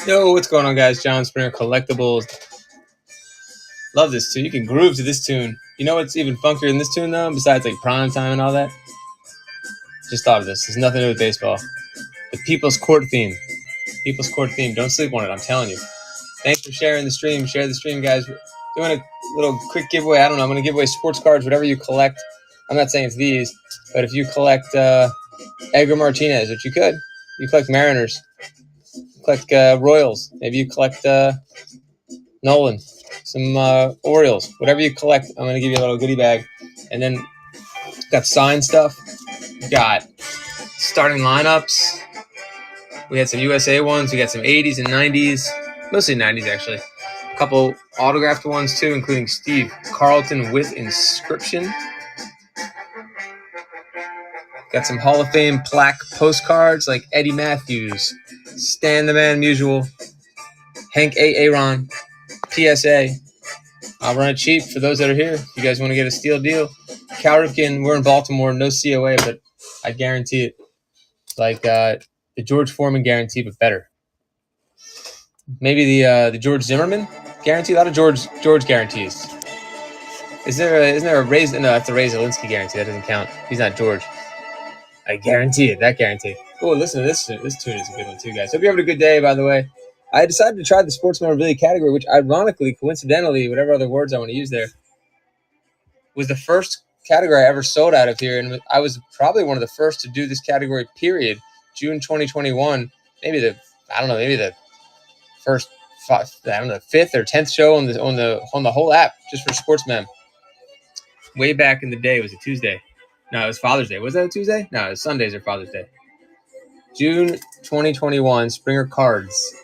Yo, what's going on, guys? John Springer Collectibles. Love this tune. You can groove to this tune. You know what's even funkier than this tune, though? Besides, like, prime time and all that? Just thought of this. It's nothing to do with baseball. The People's Court theme. People's Court theme. Don't sleep on it, I'm telling you. Thanks for sharing the stream. Share the stream, guys. Doing a little quick giveaway. I don't know. I'm going to give away sports cards, whatever you collect. I'm not saying it's these, but if you collect Edgar Martinez, which you could. You collect Mariners. You collect Royals. Maybe you collect Nolan. Some Orioles. Whatever you collect, I'm going to give you a little goodie bag. And then got signed stuff. Got starting lineups. We had some USA ones. We got some 80s and 90s. Mostly 90s, actually. A couple autographed ones, too, including Steve Carlton with inscription. Got some Hall of Fame plaque postcards like Eddie Matthews, Stan the Man Musial, Hank A. Aaron, PSA. I'll run it cheap for those that are here. If you guys want to get a steal deal. Cal Ripken, we're in Baltimore, no COA, but I guarantee it. Like the George Foreman guarantee, but better. Maybe the George Zimmerman guarantee. A lot of George guarantees. Isn't there a Ray? No, that's a Ray Zielinski guarantee. That doesn't count. He's not George. I guarantee it. That guarantee. Oh, listen to this. This tune is a good one too, guys. Hope you're having a good day. By the way, I decided to try the sports memorabilia category, which ironically, coincidentally, whatever other words I want to use there, was the first category I ever sold out of here, and I was probably one of the first to do this category. Period. June 2021. Maybe the first, the 5th or 10th show on the whole app just for sportsmen. Way back in the day, it was a Tuesday. No, it was Father's Day. Was that a Tuesday? No, it was Sundays or Father's Day. June 2021, Springer Cards.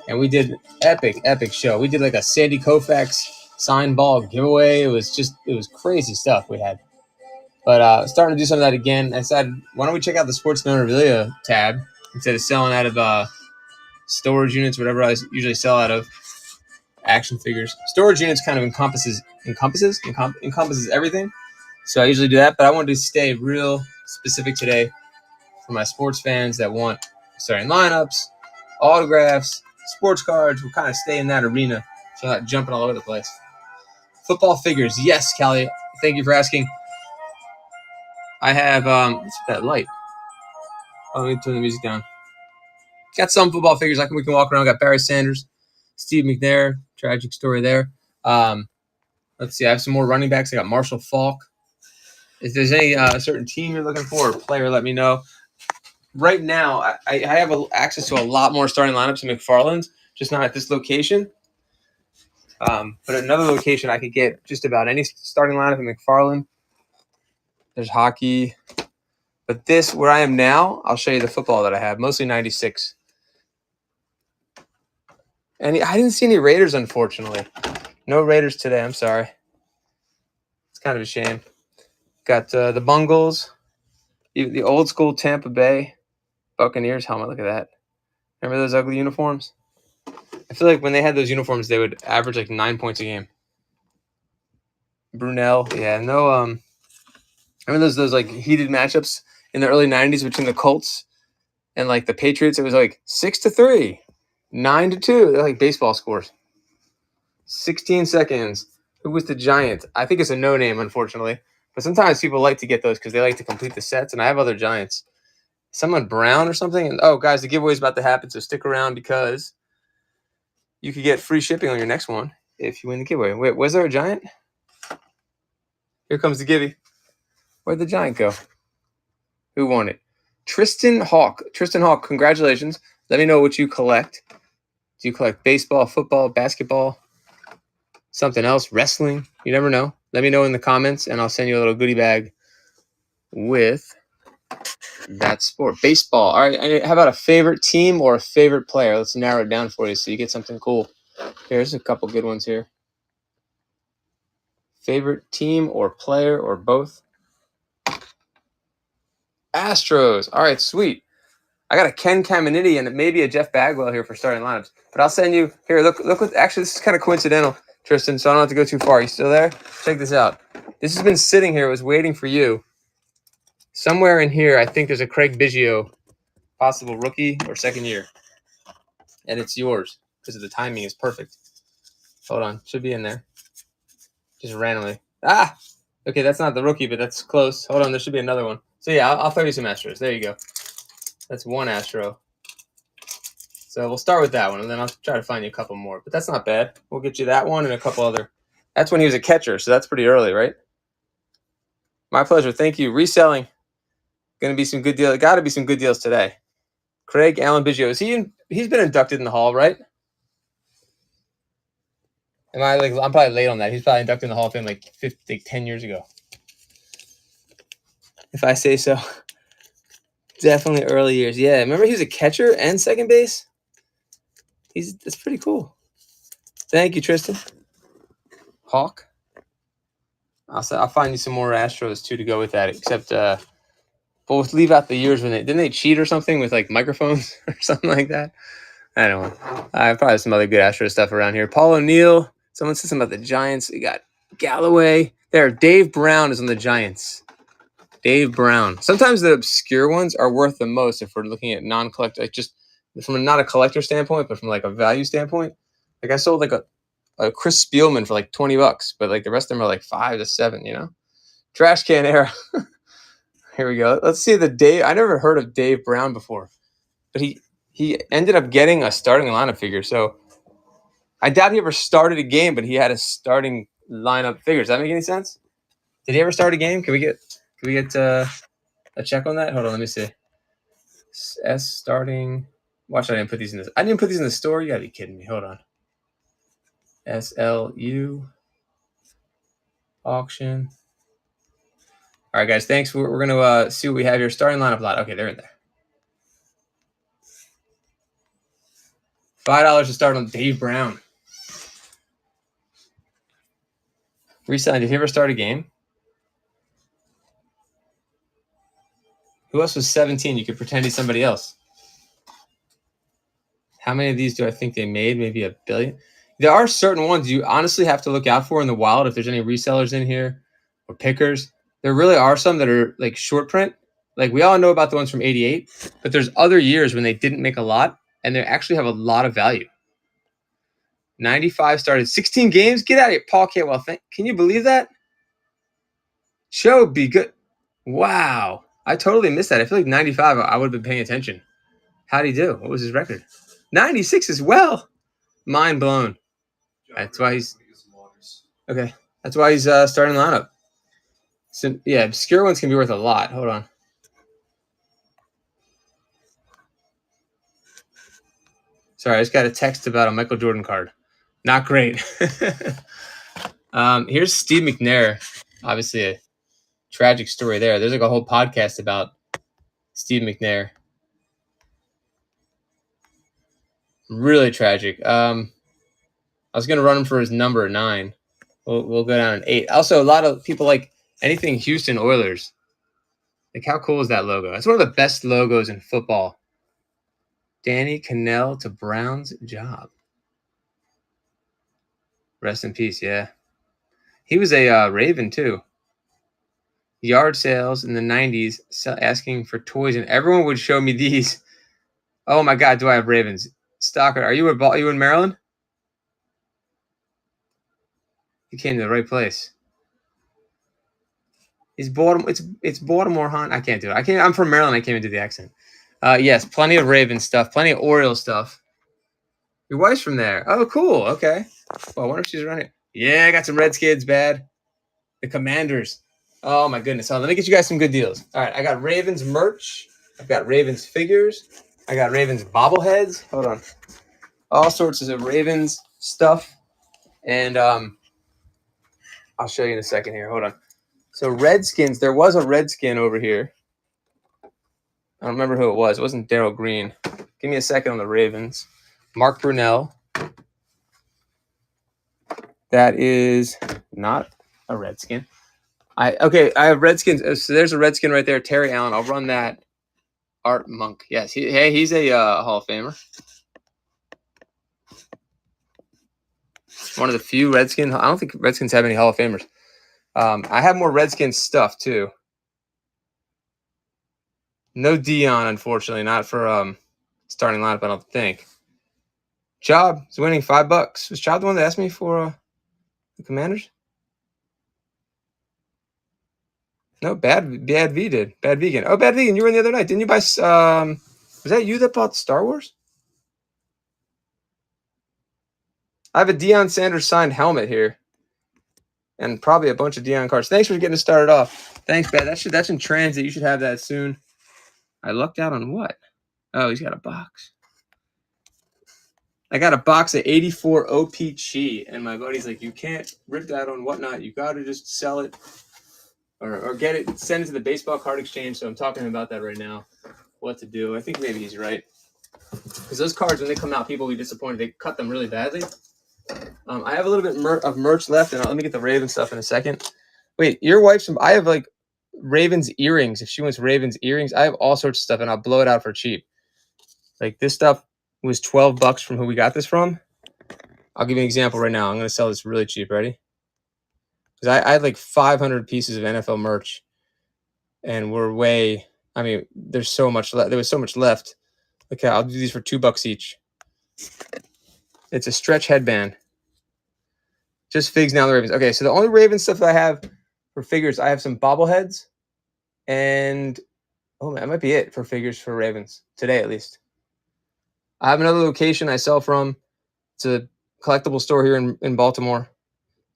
And we did epic show. We did like a Sandy Koufax signed ball giveaway. It was crazy stuff we had. But starting to do some of that again. I decided, why don't we check out the sports memorabilia tab instead of selling out of storage units, whatever I usually sell out of. Action figures. Storage units kind of encompasses everything. So I usually do that, but I wanted to stay real specific today for my sports fans that want starting lineups, autographs, sports cards. We'll kind of stay in that arena so I'm not jumping all over the place. Football figures. Yes, Callie. Thank you for asking. I have, what's that light? Oh, let me turn the music down. Got some football figures we can walk around. Got Barry Sanders, Steve McNair. Tragic story there. Let's see. I have some more running backs. I got Marshall Faulk. If there's any certain team you're looking for or player, let me know. Right now, I have access to a lot more starting lineups in McFarland's, just not at this location. But at another location, I could get just about any starting lineup in McFarland. There's hockey. But this, where I am now, I'll show you the football that I have, mostly 96. And I didn't see any Raiders, unfortunately. No Raiders today. I'm sorry. It's kind of a shame. Got the Bungles, the old school Tampa Bay Buccaneers helmet. Look at that. Remember those ugly uniforms? I feel like when they had those uniforms, they would average like 9 points a game. Brunel, yeah, no. Remember those like heated matchups in the early 90s between the Colts and like the Patriots? It was like 6-3, 9-2. They're like baseball scores. 16 seconds. Who was the Giant? I think it's a no name, unfortunately. But sometimes people like to get those because they like to complete the sets, and I have other Giants. Someone Brown or something. And oh, guys, the giveaway is about to happen, so stick around because you could get free shipping on your next one if you win the giveaway. Wait, was there a Giant? Here comes the givey. Where'd the Giant go? Who won it? Tristan Hawk. Tristan Hawk, congratulations. Let me know what you collect. Do you collect baseball, football, basketball, something else, wrestling? You never know. Let me know in the comments, and I'll send you a little goodie bag with that sport. Baseball. All right, how about a favorite team or a favorite player? Let's narrow it down for you so you get something cool. Here's a couple good ones here. Favorite team or player or both? Astros. All right, sweet. I got a Ken Caminiti and maybe a Jeff Bagwell here for starting lineups. But I'll send you here. Look what. Actually, this is kind of coincidental, Tristan. So I don't have to go too far. You still there? Check this out. This has been sitting here. It was waiting for you. Somewhere in here, I think there's a Craig Biggio, possible rookie or second year. and it's yours because the timing is perfect. Hold on, should be in there. Just randomly. Ah, okay, that's not the rookie, but that's close. Hold on, there should be another one. So yeah, I'll throw you some Astros. There you go. That's one Astro. So we'll start with that one, and then I'll try to find you a couple more. But that's not bad. We'll get you that one and a couple other. That's when he was a catcher, so that's pretty early, right? My pleasure. Thank you. Reselling. Going to be some good deals. Got to be some good deals today. Craig Allen Biggio. Is he in? He's been inducted in the Hall, right? Am I like? I'm probably late on that. He's probably inducted in the Hall of Fame like 10 years ago, if I say so. Definitely early years. Yeah, remember he was a catcher and second base. That's pretty cool. Thank you, Tristan. Hawk. I'll find you some more Astros too to go with that. Except, but we'll leave out the years when didn't they cheat or something with like microphones or something like that. I don't know. I have probably some other good Astro stuff around here. Paul O'Neill. Someone said something about the Giants. We got Galloway. There, Dave Brown is on the Giants. Dave Brown. Sometimes the obscure ones are worth the most if we're looking at non-collector, like just from not a collector standpoint, but from like a value standpoint. Like I sold like a Chris Spielman for like $20, but like the rest of them are like 5 to 7. You know, trash can era. Here we go. Let's see the Dave. I never heard of Dave Brown before, but he ended up getting a starting lineup figure. So I doubt he ever started a game, but he had a starting lineup figure. Does that make any sense? Did he ever start a game? Can we get a check on that? Hold on, let me see. S starting. Watch, I didn't put these in this. I didn't put these in the store. You gotta be kidding me. Hold on. SLU auction. All right, guys. Thanks. We're gonna see what we have here. Starting lineup lot. Okay, they're in there. $5 to start on Dave Brown. Resign. Did he ever start a game? Who else was 17? You could pretend he's somebody else. How many of these do I think they made? Maybe a billion. There are certain ones you honestly have to look out for in the wild. If there's any resellers in here or pickers, there really are some that are like short print. Like we all know about the ones from 88, but there's other years when they didn't make a lot and they actually have a lot of value. 95 started 16 games. Get out of here, Paul Cantwell. Can you believe that? Show be good. Wow. I totally missed that. I feel like 95, I would have been paying attention. How'd he do? What was his record? 96 as well. Mind blown. That's why he's okay. That's why he's starting lineup. So yeah, obscure ones can be worth a lot. Hold on. Sorry, I just got a text about a Michael Jordan card. Not great. Here's Steve McNair. Obviously a tragic story there. There's like a whole podcast about Steve McNair. Really tragic. I was gonna run him for his number 9. We'll go down an 8. Also, a lot of people like anything Houston Oilers. Like, how cool is that logo? It's one of the best logos in football. Danny Cannell to Brown's job. Rest in peace, yeah. He was a Raven, too. Yard sales in the 90s, asking for toys, and everyone would show me these. Oh, my God, do I have Ravens? Stalker, are you in Maryland? You came to the right place. It's Baltimore, huh? I can't do it. I'm from Maryland. I can't even do the accent. Yes, plenty of Raven stuff, plenty of Orioles stuff. Your wife's from there. Oh, cool. Okay. Well, I wonder if she's around here. Yeah, I got some Redskins, bad. The Commanders. Oh, my goodness. Let me get you guys some good deals. All right, I got Ravens merch. I've got Ravens figures. I got Ravens bobbleheads. Hold on. All sorts of Ravens stuff. And I'll show you in a second here. Hold on. So Redskins, there was a Redskin over here. I don't remember who it was. It wasn't Darryl Green. Give me a second on the Ravens. Mark Brunell. That is not a Redskin. I have Redskins. So there's a Redskin right there. Terry Allen. I'll run that. Art Monk. Yes. He's a Hall of Famer. One of the few Redskins. I don't think Redskins have any Hall of Famers. I have more Redskins stuff too. No Dion, unfortunately, not for starting lineup. I don't think. Chubb is winning $5. Was Chubb the one that asked me for the Commanders? No, Bad V did. Bad Vegan. Oh, Bad Vegan, you were in the other night. Didn't you buy was that you that bought Star Wars? I have a Deion Sanders signed helmet here. And probably a bunch of Deion cards. Thanks for getting us started off. Thanks, Bad. That's in transit. You should have that soon. I lucked out on what? Oh, he's got a box. I got a box of 84 OPC, and my buddy's like, you can't rip that on whatnot. You got to just sell it or get it, send it to the baseball card exchange. So I'm talking about that right now, what to do. I think maybe he's right. Because those cards, when they come out, people will be disappointed. They cut them really badly. I have a little bit of merch left, and let me get the Raven stuff in a second. Wait, your wife's, I have like Ravens earrings. If she wants Ravens earrings, I have all sorts of stuff, and I'll blow it out for cheap. Like this stuff was $12 from who we got this from. I'll give you an example right now. I'm going to sell this really cheap. Ready? Because I had like 500 pieces of NFL merch, and we're way. I mean, there's so much left. There was so much left. Okay, I'll do these for $2 each. It's a stretch headband. Just figs now the Ravens. Okay, so the only Ravens stuff that I have for figures, I have some bobbleheads, and oh man, that might be it for figures for Ravens today at least. I have another location I sell from. It's a collectible store here in Baltimore.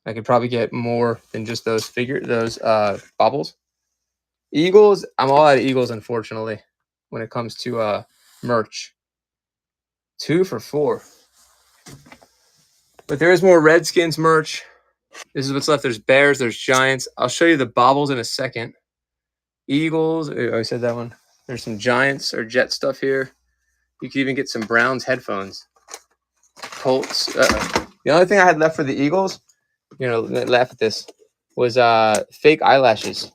I could probably get more than just those baubles. Eagles, I'm all out of Eagles, unfortunately, when it comes to merch. 2 for $4. But there is more Redskins merch. This is what's left. There's Bears, there's Giants. I'll show you the baubles in a second. Eagles, oh, I said that one. There's some Giants or Jet stuff here. You could even get some Browns headphones. Colts. The only thing I had left for the Eagles, laugh at this, was fake eyelashes.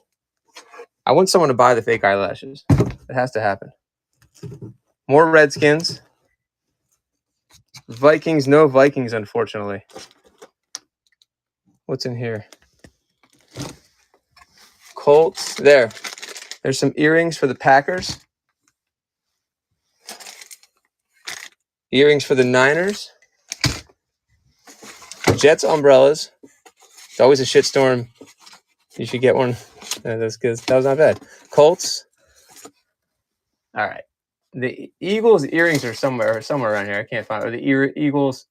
I want someone to buy the fake eyelashes. It has to happen. More Redskins. Vikings, no Vikings, unfortunately. What's in here? Colts. There's some earrings for the Packers. Earrings for the Niners. Jets umbrellas. It's always a shitstorm. You should get one. That's good. That was not bad. Colts. All right. The Eagles earrings are somewhere around here. I can't find it. Or the Eagles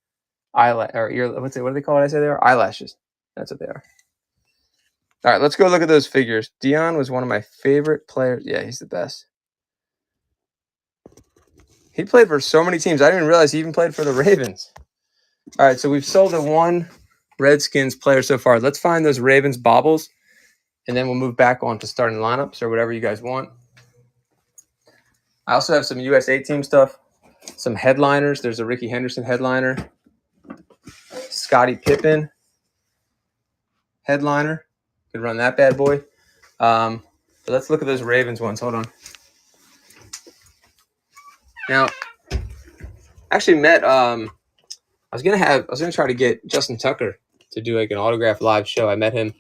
what do they call it? I say they are eyelashes. That's what they are. All right, let's go look at those figures. Deion was one of my favorite players. Yeah, he's the best. He played for so many teams. I didn't even realize he even played for the Ravens. All right, so we've sold the one Redskins player so far. Let's find those Ravens baubles, and then we'll move back on to starting lineups or whatever you guys want. I also have some USA team stuff, some headliners. There's a Ricky Henderson headliner, Scottie Pippen headliner. Could run that bad boy. But let's look at those Ravens ones. Hold on. Now, actually met. I was gonna try to get Justin Tucker to do like an autograph live show. I met him.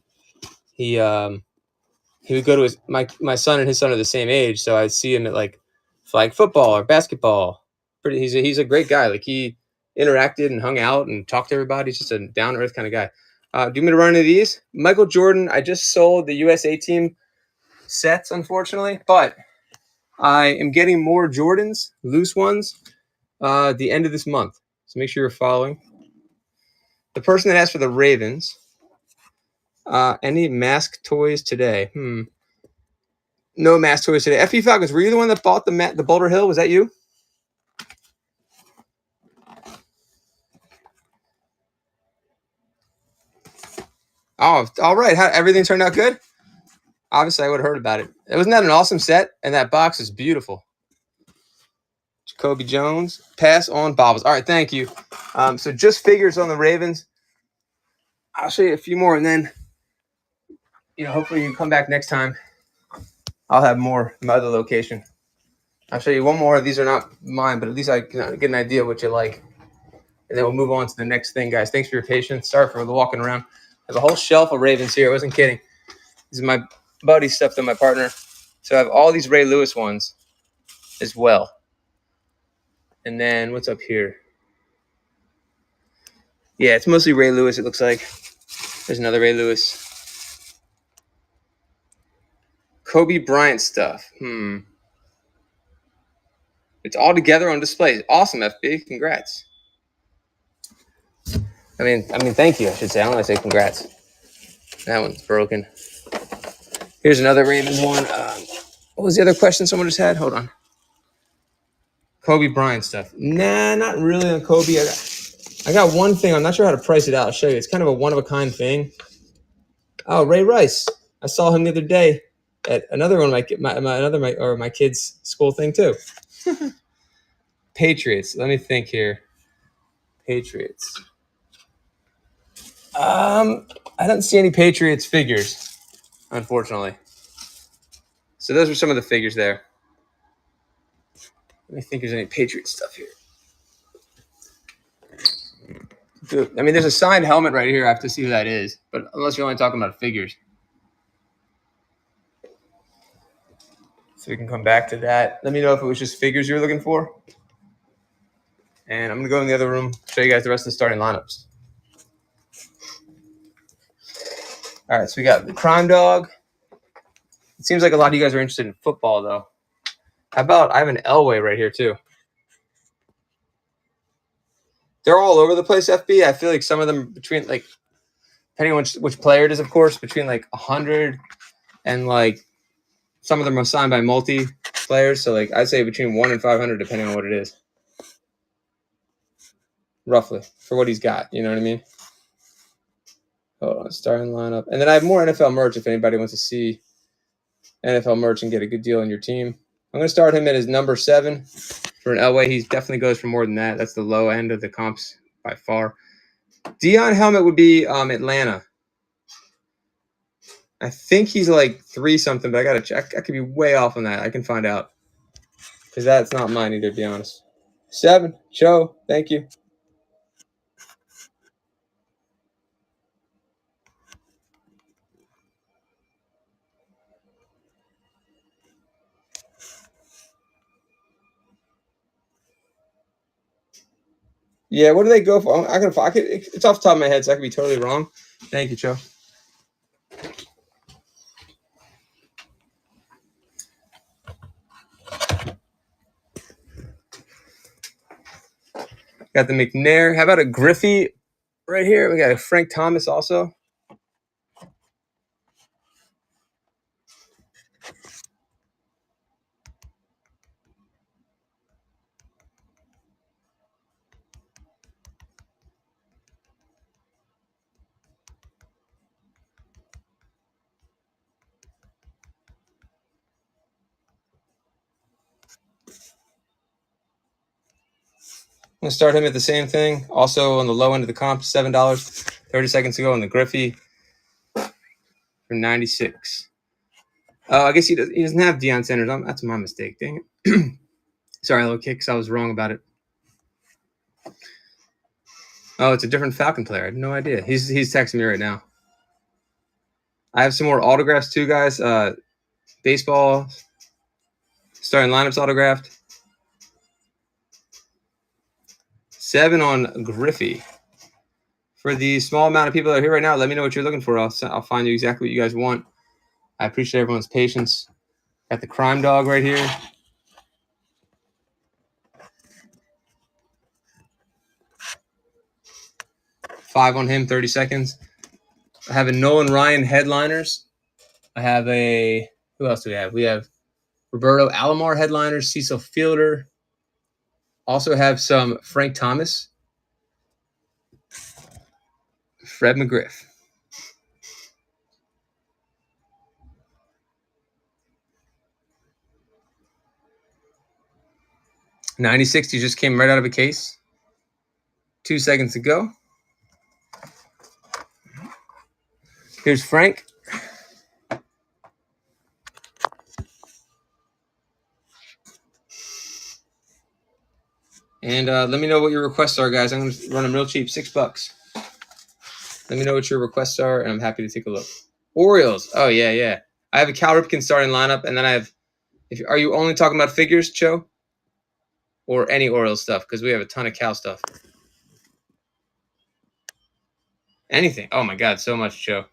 He would go to my son and his son are the same age, so I'd see him at like flag football or basketball. He's a great guy. Like he interacted and hung out and talked to everybody. He's just a down to earth kind of guy. Do you want me to run into these? Michael Jordan. I just sold the USA team sets, unfortunately, but I am getting more Jordans, loose ones, the end of this month. So make sure you're following. The person that asked for the Ravens. Any mask toys today? No mask toys today. FP Falcons, were you the one that bought the Boulder Hill? Was that you? Oh, all right. Everything turned out good? Obviously, I would have heard about it. Wasn't that an awesome set? And that box is beautiful. Jacoby Jones. Pass on baubles. All right, thank you. So just figures on the Ravens. I'll show you a few more, and then hopefully you come back next time. I'll have more in my other location. I'll show you one more. These are not mine, but at least I can get an idea of what you like. And then we'll move on to the next thing, guys. Thanks for your patience. Sorry for the walking around. I have a whole shelf of Ravens here. I wasn't kidding. This is my buddy's stuff to my partner. So I have all these Ray Lewis ones as well. And then what's up here? Yeah, it's mostly Ray Lewis, it looks like. There's another Ray Lewis. Kobe Bryant stuff. It's all together on display. Awesome, FB. Congrats. I mean, thank you, I should say. I don't want to say congrats. That one's broken. Here's another Ravens one. What was the other question someone just had? Hold on. Kobe Bryant stuff. Nah, not really on Kobe. I got one thing. I'm not sure how to price it out. I'll show you. It's kind of a one-of-a-kind thing. Oh, Ray Rice. I saw him the other day at another one of my kids' school thing too. Patriots. Let me think here. Patriots. I don't see any Patriots figures, unfortunately. So those are some of the figures there. Let me think if there's any Patriot stuff here. Dude, I mean, there's a signed helmet right here. I have to see who that is. But unless you're only talking about figures. So we can come back to that. Let me know if it was just figures you were looking for. And I'm going to go in the other room, show you guys the rest of the starting lineups. All right, so we got the Crime Dog. It seems like a lot of you guys are interested in football, though. How about I have an Elway right here, too. They're all over the place, FB. I feel like some of them between, like, depending on which player it is, of course, between, like, 100 and, like, some of them are signed by multi-players. So, like, I'd say between 1 and 500, depending on what it is. Roughly, for what he's got. You know what I mean? Hold on, starting lineup. And then I have more NFL merch if anybody wants to see NFL merch and get a good deal on your team. I'm going to start him at his number 7 for an Elway. He definitely goes for more than that. That's the low end of the comps by far. Dion helmet would be Atlanta. I think he's like 3 something, but I got to check. I could be way off on that. I can find out. Because that's not mine either, to be honest. 7. Cho, thank you. Yeah, what do they go for? It's off the top of my head, so I could be totally wrong. Thank you, Cho. Got the McNair. How about a Griffey right here? We got a Frank Thomas also. I'm going to start him at the same thing. Also on the low end of the comp, $7. 30 seconds ago on the Griffey for 96. I guess he doesn't have Deion Sanders. That's my mistake. Dang it. Sorry, little kicks. I was wrong about it. Oh, it's a different Falcon player. I had no idea. He's texting me right now. I have some more autographs too, guys. Baseball starting lineups autographed. 7 on Griffey. For the small amount of people that are here right now, let me know what you're looking for. I'll find you exactly what you guys want. I appreciate everyone's patience. Got the Crime Dog right here. $5 on him, 30 seconds. I have a Nolan Ryan headliners. I have a who else do we have? We have Roberto Alomar headliners, Cecil Fielder. Also have some Frank Thomas, Fred McGriff. '96 just came right out of a case. 2 seconds ago. Here's Frank. And let me know what your requests are, guys. I'm going to run them real cheap, $6. Let me know what your requests are, and I'm happy to take a look. Orioles. Oh, yeah. I have a Cal Ripken starting lineup, and then I have are you only talking about figures, Cho? Or any Orioles stuff? Because we have a ton of Cal stuff. Anything. Oh my God, so much, Joe.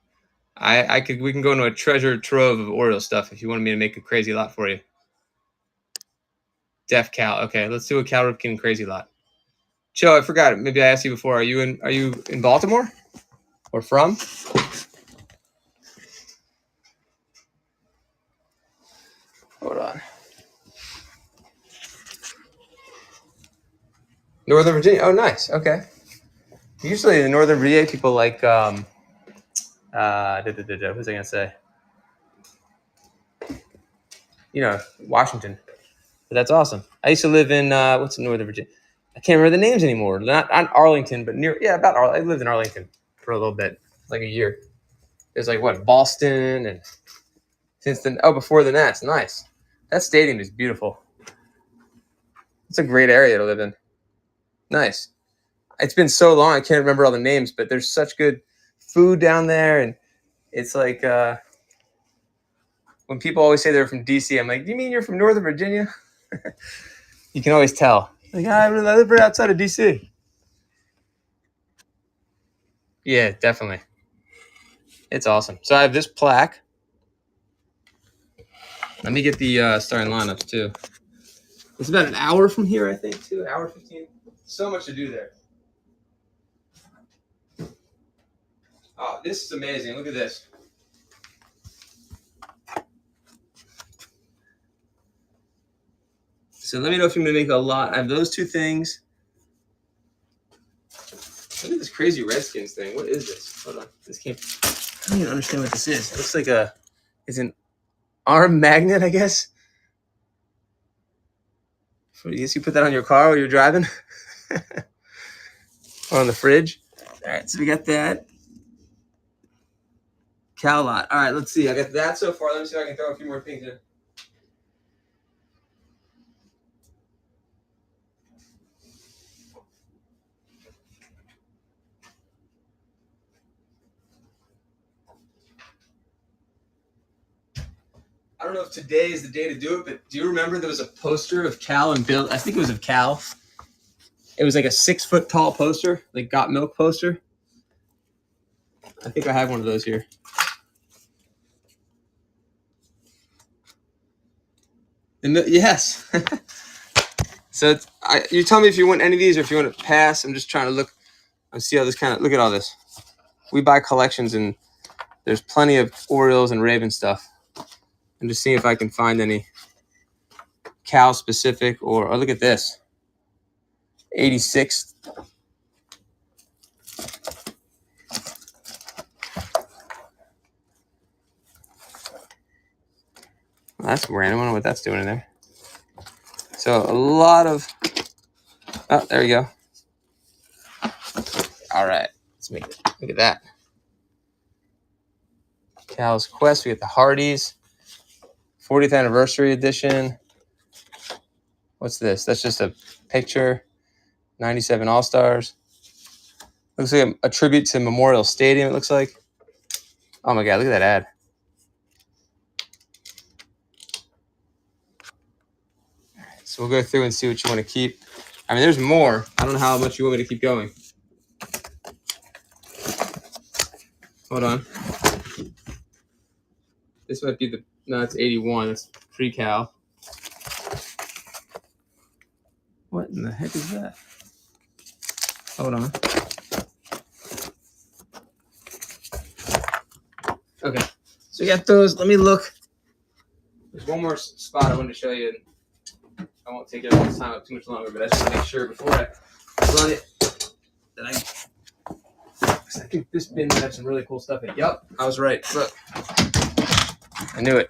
We can go into a treasure trove of Oreo stuff if you wanted me to make a crazy lot for you. Def Cal. Okay, let's do a Cal Ripken crazy lot. Joe, I forgot. Maybe I asked you before. Are you in Baltimore or from? Hold on. Northern Virginia. Oh, nice. Okay. Usually, the Northern Virginia people like what was I gonna say? Washington. But that's awesome. I used to live in what's in Northern Virginia? I can't remember the names anymore. Not Arlington, but near. Yeah, about Arlington. I lived in Arlington for a little bit, like a year. It was like what, Boston, and since then, before the Nats. Nice. That stadium is beautiful. It's a great area to live in. Nice. It's been so long, I can't remember all the names, but there's such good food down there, and it's like when people always say they're from DC, I'm like, do you mean you're from Northern Virginia? You can always tell. Like, I live right outside of DC. Yeah, definitely. It's awesome. So I have this plaque. Let me get the starting lineups too. It's about an hour from here, I think, too. An hour 15. So much to do there. Oh, this is amazing. Look at this. So let me know if you're going to make a lot. I have those two things. Look at this crazy Redskins thing. What is this? Hold on. This can't. I don't even understand what this is. It looks like it's an arm magnet, I guess. I guess you put that on your car while you're driving. Or on the fridge. All right, so we got that. Cal lot. All right, let's see. I got that so far. Let me see if I can throw a few more things in. I don't know if today is the day to do it, but do you remember there was a poster of Cal and Bill? I think it was of Cal. It was like a 6-foot tall poster, like Got Milk poster. I think I have one of those here. Yes. So you tell me if you want any of these or if you want to pass. I'm just trying to look and see how this look at all this. We buy collections and there's plenty of Orioles and Raven stuff. I'm just seeing if I can find any Cal specific or look at this. 86. Well, that's random. I don't know what that's doing in there. So a lot of. Oh, there we go. All right, let's make it. Look at that. Cal's Quest. We get the Hardys. 40th anniversary edition. What's this? That's just a picture. 97 All-Stars. Looks like a tribute to Memorial Stadium, it looks like. Oh my God, look at that ad. All right, so we'll go through and see what you want to keep. I mean, there's more. I don't know how much you want me to keep going. Hold on. This might be no, it's 81. That's pre-Cal. What in the heck is that? Hold on. Okay, so we got those. Let me look. There's one more spot I wanted to show you. I won't take everyone's time up too much longer, but I just want to make sure before I run it that I think this bin might have some really cool stuff in it. Yep, I was right. Look, I knew it.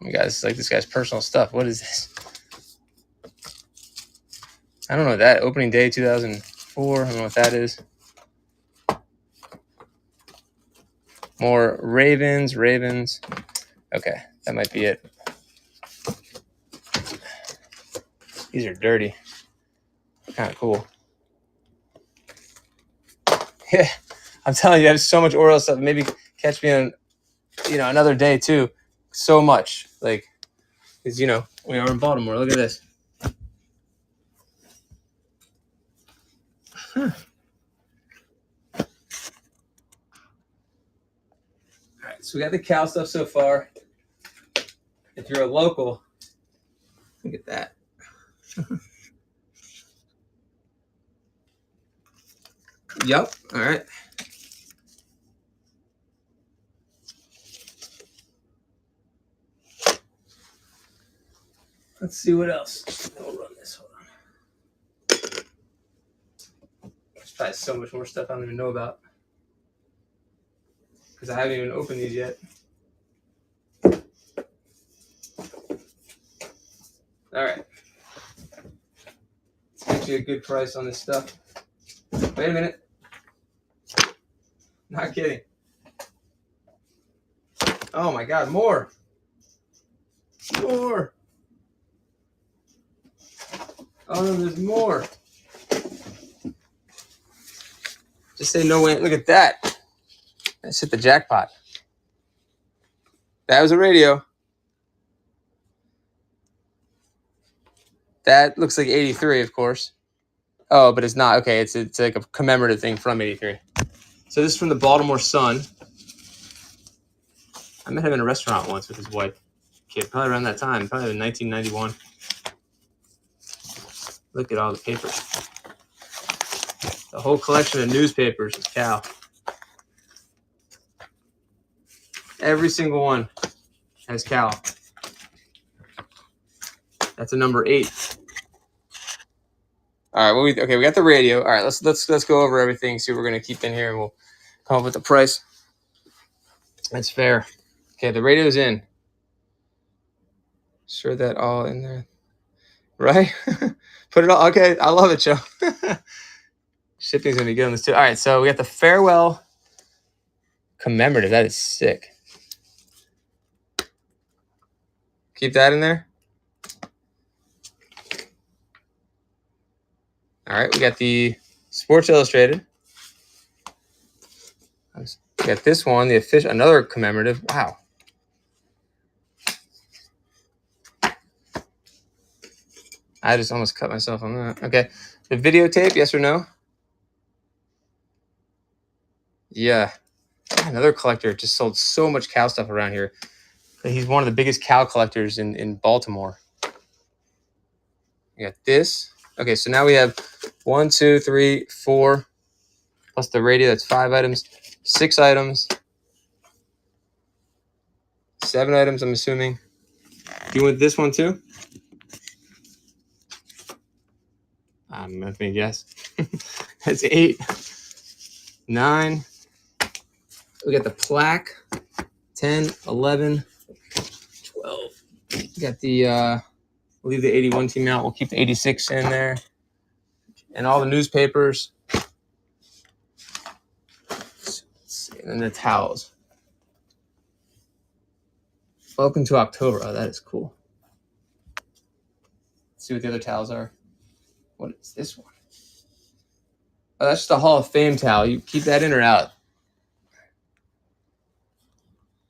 You guys, it's like this guy's personal stuff. What is this? I don't know what that. Opening day 2004. I don't know what that is. More Ravens. Okay, that might be it. These are dirty. Kind of cool. Yeah, I'm telling you, I have so much Orioles stuff. Maybe catch me on, another day too. So much, like, because we are in Baltimore. Look at this. Huh. All right, so we got the Cal stuff so far. If you're a local, look at that. Yep. All right. Let's see what else. We'll run this. Hold on. There's probably so much more stuff I don't even know about because I haven't even opened these yet. All right. Let's get you a good price on this stuff. Wait a minute. Not kidding. Oh my God, more. More. Oh no, there's more. Just say no way. Look at that. That's hit the jackpot. That was a radio. That looks like 83, of course. Oh, but it's not. Okay, it's like a commemorative thing from 83. So this is from the Baltimore Sun. I met him in a restaurant once with his wife. Kid, probably around that time, probably in 1991. Look at all the papers. The whole collection of newspapers is Cal. Every single one has Cal. That's a number 8. All right. Well, we got the radio. All right. Let's go over everything. See what we're gonna keep in here, and we'll come up with the price. That's fair. Okay, the radio's in. Sure that all in there, right? Put it all. Okay, I love it, Joe. Shipping's gonna be good on this too. All right, so we got the farewell commemorative. That is sick. Keep that in there. All right, we got the Sports Illustrated. We got this one, the official, another commemorative. Wow. I just almost cut myself on that. Okay, the videotape, yes or no? Yeah. Another collector just sold so much Cal stuff around here. He's one of the biggest Cal collectors in Baltimore. We got this. Okay, so now we have 1, 2, 3, 4, plus the radio. That's 5 items. 6 items. 7 items, I'm assuming. Do you want this one too? I'm going to guess. That's 8. 9. We got the plaque. 10, 11, 12. We got the, we'll leave the 81 team out. We'll keep the 86 in there. And all the newspapers. Let's see. And then the towels. Welcome to October. Oh, that is cool. Let's see what the other towels are. What is this one? Oh, that's just a Hall of Fame towel. You keep that in or out?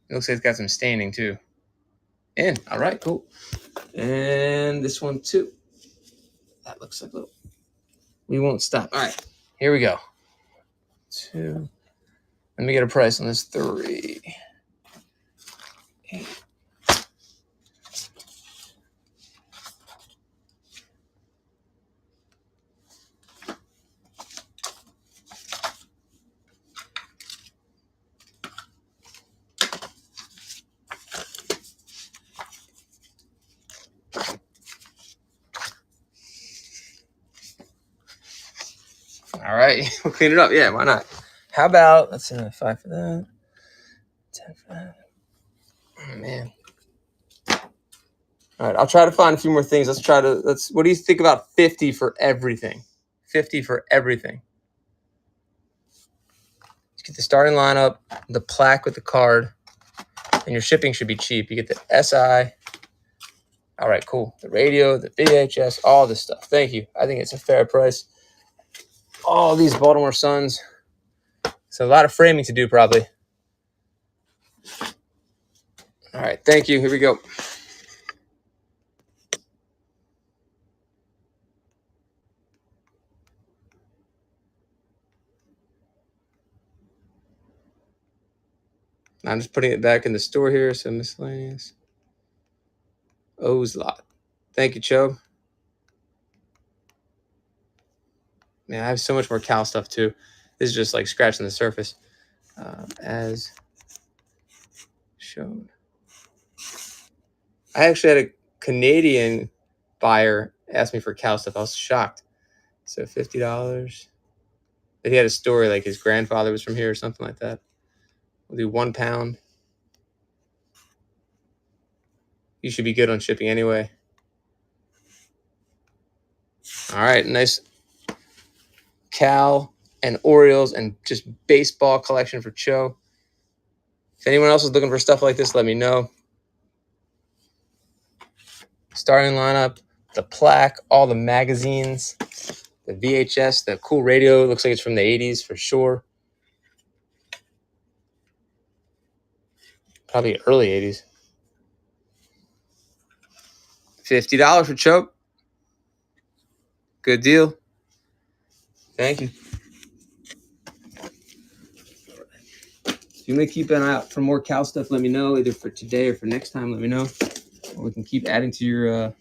It looks like it's got some staining too. In. All right, cool. And this one too. That looks like a little. We won't stop. All right, here we go. 2. Let me get a price on this 3. 8. All right, we'll clean it up. Yeah, why not? How about, let's see, 5 for that, 10 for that. Oh, man. All right, I'll try to find a few more things. What do you think about 50 for everything? 50 for everything. Let's get the starting lineup, the plaque with the card, and your shipping should be cheap. You get the SI. All right, cool. The radio, the VHS, all this stuff. Thank you. I think it's a fair price. All these Baltimore Suns. So a lot of framing to do probably. All right, thank you. Here we go. I'm just putting it back in the store here. So miscellaneous. O's lot. Thank you, Cho. Man, I have so much more Cal stuff too. This is just like scratching the surface. As shown. I actually had a Canadian buyer ask me for Cal stuff. I was shocked. So $50. But he had a story like his grandfather was from here or something like that. We'll do £1. You should be good on shipping anyway. All right, nice Cal and Orioles and just baseball collection for Cho. If anyone else is looking for stuff like this, let me know. Starting lineup, the plaque, all the magazines, the VHS, the cool radio. Looks like it's from the 80s for sure. Probably early 80s. $50 for Choke. Good deal. Thank you. If you may keep an eye out for more Cal stuff, let me know. Either for today or for next time, let me know. Or we can keep adding to your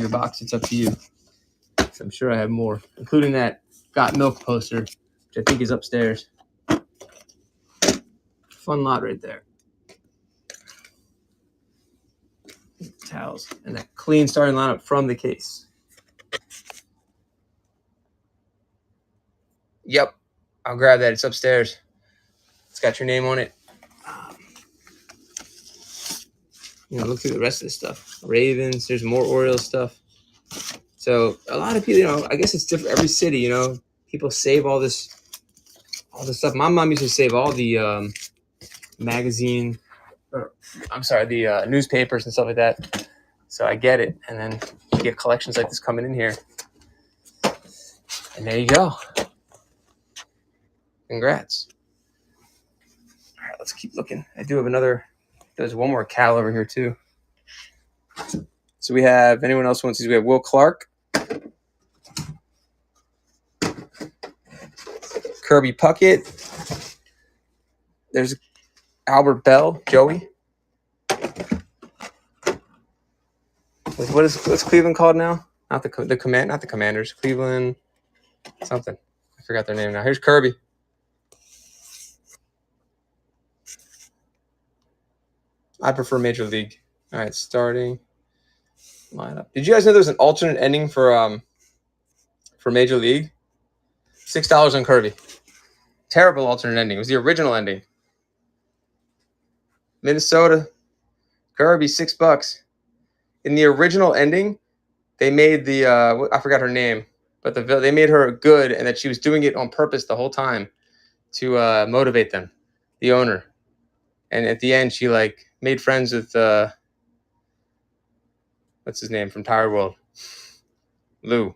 box. It's up to you. So I'm sure I have more, including that Got Milk poster, which I think is upstairs. Fun lot right there. Towels and that clean starting lineup from the case. Yep, I'll grab that. It's upstairs. It's got your name on it. Look through the rest of this stuff. Ravens. There's more Orioles stuff. So a lot of people, I guess it's different. Every city, people save all this stuff. My mom used to save all the magazine, the newspapers and stuff like that. So I get it, and then you get collections like this coming in here, and there you go. Congrats. All right, let's keep looking. I do have there's one more Cal over here too. So we have, anyone else wants these? We have Will Clark, Kirby Puckett. There's Albert Bell, Joey. What's Cleveland called now? Not the Commanders. Cleveland something. I forgot their name now. Here's Kirby. I prefer Major League. All right, starting lineup. Did you guys know there's an alternate ending for Major League? $6 on Kirby. Terrible alternate ending. It was the original ending. Minnesota, Kirby, $6. In the original ending, they made I forgot her name, but they made her good, and that she was doing it on purpose the whole time to motivate them, the owner. And at the end, she made friends with what's his name from Tire World, Lou.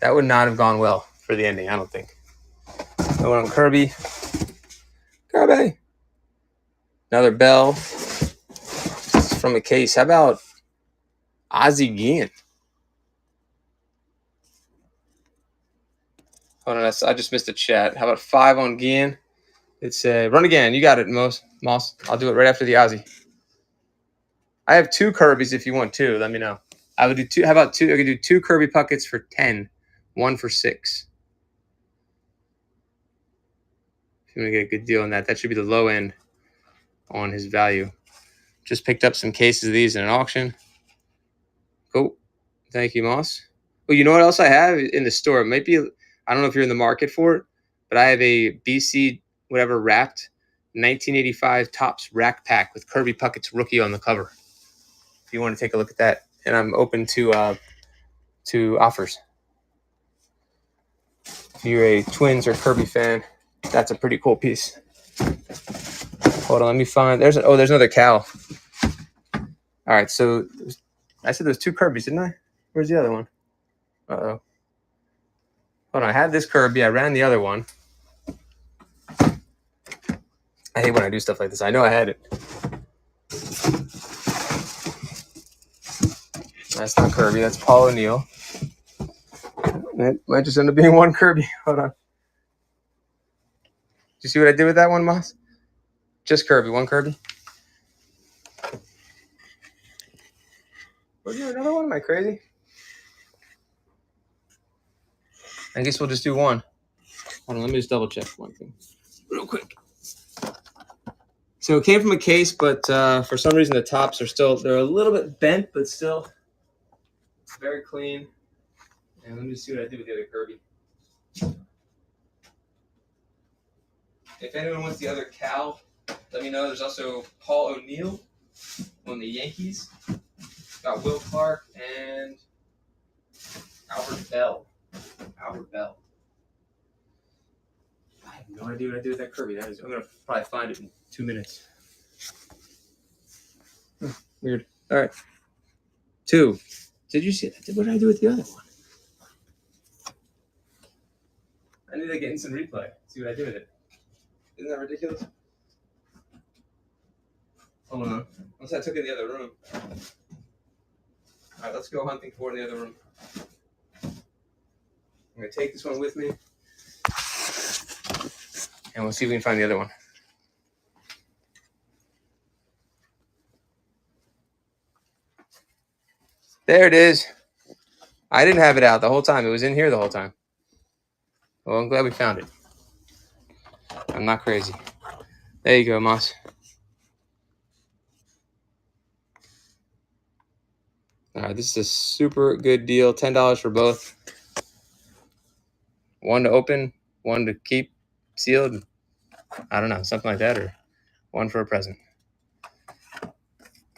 That would not have gone well for the ending, I don't think. I went on Kirby. Another Bell. This is from a case. How about Ozzie Guillen? Hold on, I just missed a chat. How about 5 on Guillen? It's run again. You got it, Moss. I'll do it right after the Ozzie. I have 2 Kirbys if you want 2. Let me know. I would do 2. How about 2? I could do 2 Kirby Puckets for 10. 1 for 6. If you want to get a good deal on that, that should be the low end on his value. Just picked up some cases of these in an auction. Cool. Thank you, Moss. Well, you know what else I have in the store? It might be, I don't know if you're in the market for it, but I have a BC whatever wrapped 1985 Topps rack pack with Kirby Puckett's rookie on the cover. If you want to take a look at that, and I'm open to offers. If you're a Twins or Kirby fan, that's a pretty cool piece. Hold on, let me find. There's another Cal. All right, so I said there's 2 Kirbys, didn't I? Where's the other one? Uh-oh. Hold on, I had this Kirby. I ran the other one. I hate when I do stuff like this. I know I had it. That's not Kirby. That's Paul O'Neill. It might just end up being one Kirby. Hold on. Did you see what I did with that one, Moss? Just Kirby. One Kirby. Was there another one? Am I crazy? I guess we'll just do one. Hold on, let me just double check one thing real quick. So it came from a case, but for some reason the tops are they're a little bit bent, but still very clean. And let me just see what I did with the other Kirby. If anyone wants the other Cal, let me know. There's also Paul O'Neill on the Yankees. Got Will Clark and Albert Bell. Albert Bell. I have no idea what I did with that Kirby. I'm going to probably find it in 2 minutes. Weird. All right. 2. Did you see that? What did I do with the other one? I need to get instant replay. See what I did with it. Isn't that ridiculous? Hold on. Unless I took it in the other room. All right, let's go hunting for it in the other room. I'm going to take this one with me. And we'll see if we can find the other one. There it is. I didn't have it out the whole time. It was in here the whole time. Well, I'm glad we found it. I'm not crazy. There you go, Moss. All right, this is a super good deal. $10 for both. One to open, one to keep sealed. I don't know, something like that, or one for a present.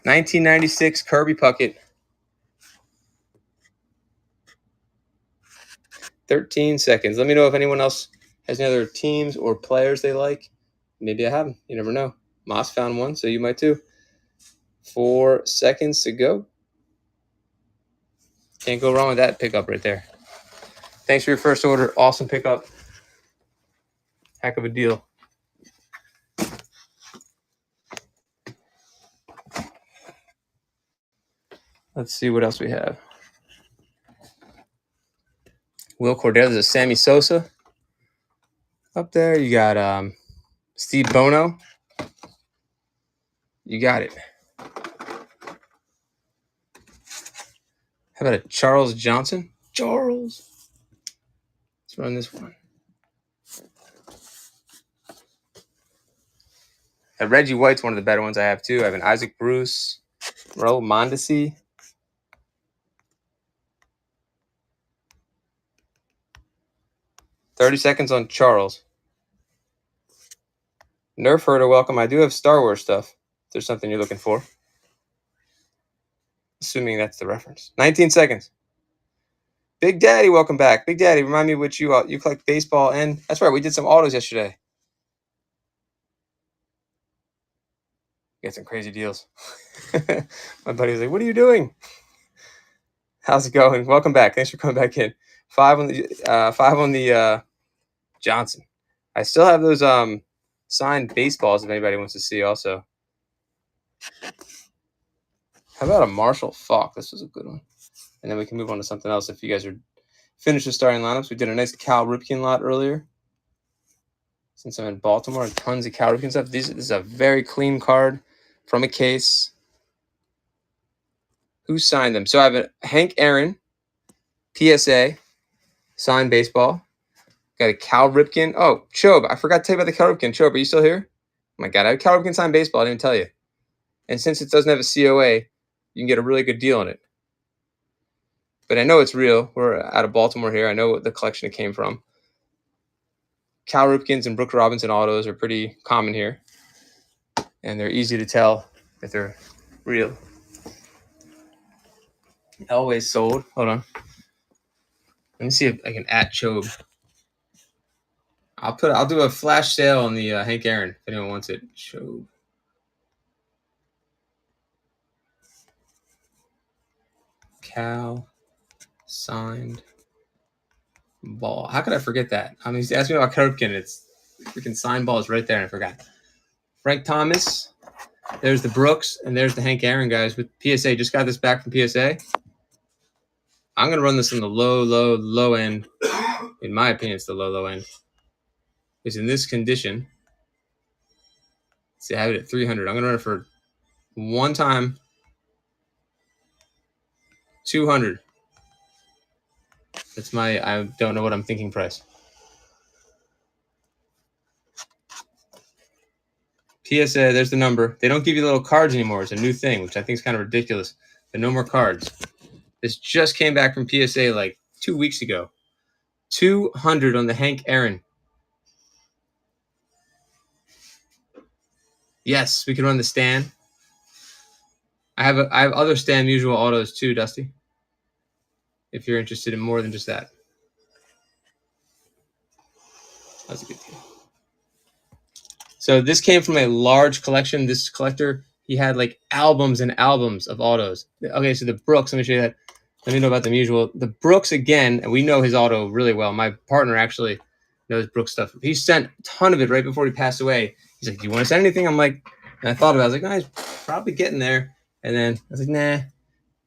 1996 Kirby Puckett. 13 seconds. Let me know if anyone else has any other teams or players they like. Maybe I have them. You never know. Moss found one, so you might too. 4 seconds to go. Can't go wrong with that pickup right there. Thanks for your first order. Awesome pickup. Heck of a deal. Let's see what else we have. Will Cordell. There's a Sammy Sosa. Up there, you got Steve Bono. You got it. How about a Charles Johnson? Charles. Let's run this one. Reggie White's one of the better ones I have too. I have an Isaac Bruce, Raul Mondesi. $30 seconds on Charles. Nerf Herder, welcome. I do have Star Wars stuff. If there's something you're looking for. Assuming that's the reference. 19 seconds. Big Daddy, welcome back. Big Daddy, remind me what you collect baseball and that's right. We did some autos yesterday. Get some crazy deals. My buddy was like, "What are you doing?" How's it going? Welcome back. Thanks for coming back in. 5 on the Johnson. I still have those signed baseballs if anybody wants to see also. How about a Marshall Faulk? This was a good one. And then we can move on to something else if you guys are finished with starting lineups. We did a nice Cal Ripken lot earlier. Since I'm in Baltimore, and tons of Cal Ripken stuff. This is a very clean card from a case. Who signed them? So I have a Hank Aaron, PSA, signed baseball. Got a Cal Ripken. Oh, Chobe. I forgot to tell you about the Cal Ripken. Chobe, are you still here? Oh my God, I have Cal Ripken signed baseball. I didn't even tell you. And since it doesn't have a COA, you can get a really good deal on it. But I know it's real. We're out of Baltimore here. I know what the collection it came from. Cal Ripkens and Brooks Robinson autos are pretty common here. And they're easy to tell if they're real. Always sold. Hold on. Let me see if I can @ Chobe. I'll do a flash sale on the Hank Aaron if anyone wants it. Chobe. Cal signed Ball. How could I forget that? I mean, he's asking me about Kirkkin. It's freaking sign balls right there, and I forgot. Frank Thomas. There's the Brooks, and there's the Hank Aaron guys with PSA. Just got this back from PSA. I'm going to run this in the low end. In my opinion, it's the low end. It's in this condition. See, I have it at 300. I'm going to run it for one time. 200. That's my, I don't know what I'm thinking price. PSA, there's the number. They don't give you little cards anymore. It's a new thing, which I think is kind of ridiculous. But no more cards. This just came back from PSA like 2 weeks ago. 200 on the Hank Aaron. Yes, we can run the Stan. I have other Stan Musial autos too, Dusty. If you're interested in more than just that. That's a good deal. So this came from a large collection. This collector, he had like albums and albums of autos. Okay, so the Brooks, let me show you that. Let me know about the Musial. The Brooks, again, and we know his auto really well. My partner actually knows Brooks stuff. He sent a ton of it right before he passed away. He's like, do you want to send anything? I'm like, and I thought about it. I was like, no, he's probably getting there. And then I was like, nah.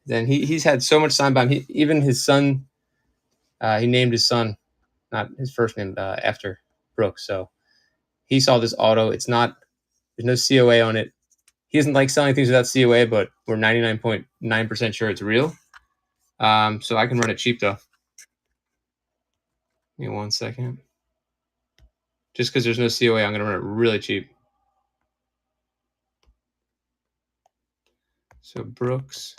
Then he's had so much signed by him. Even his son, he named his son, not his first name, after Brooks. So he saw this auto. It's not, there's no COA on it. He doesn't like selling things without COA, but we're 99.9% sure it's real. So I can run it cheap though. Give me 1 second. Just because there's no COA, I'm going to run it really cheap. So Brooks.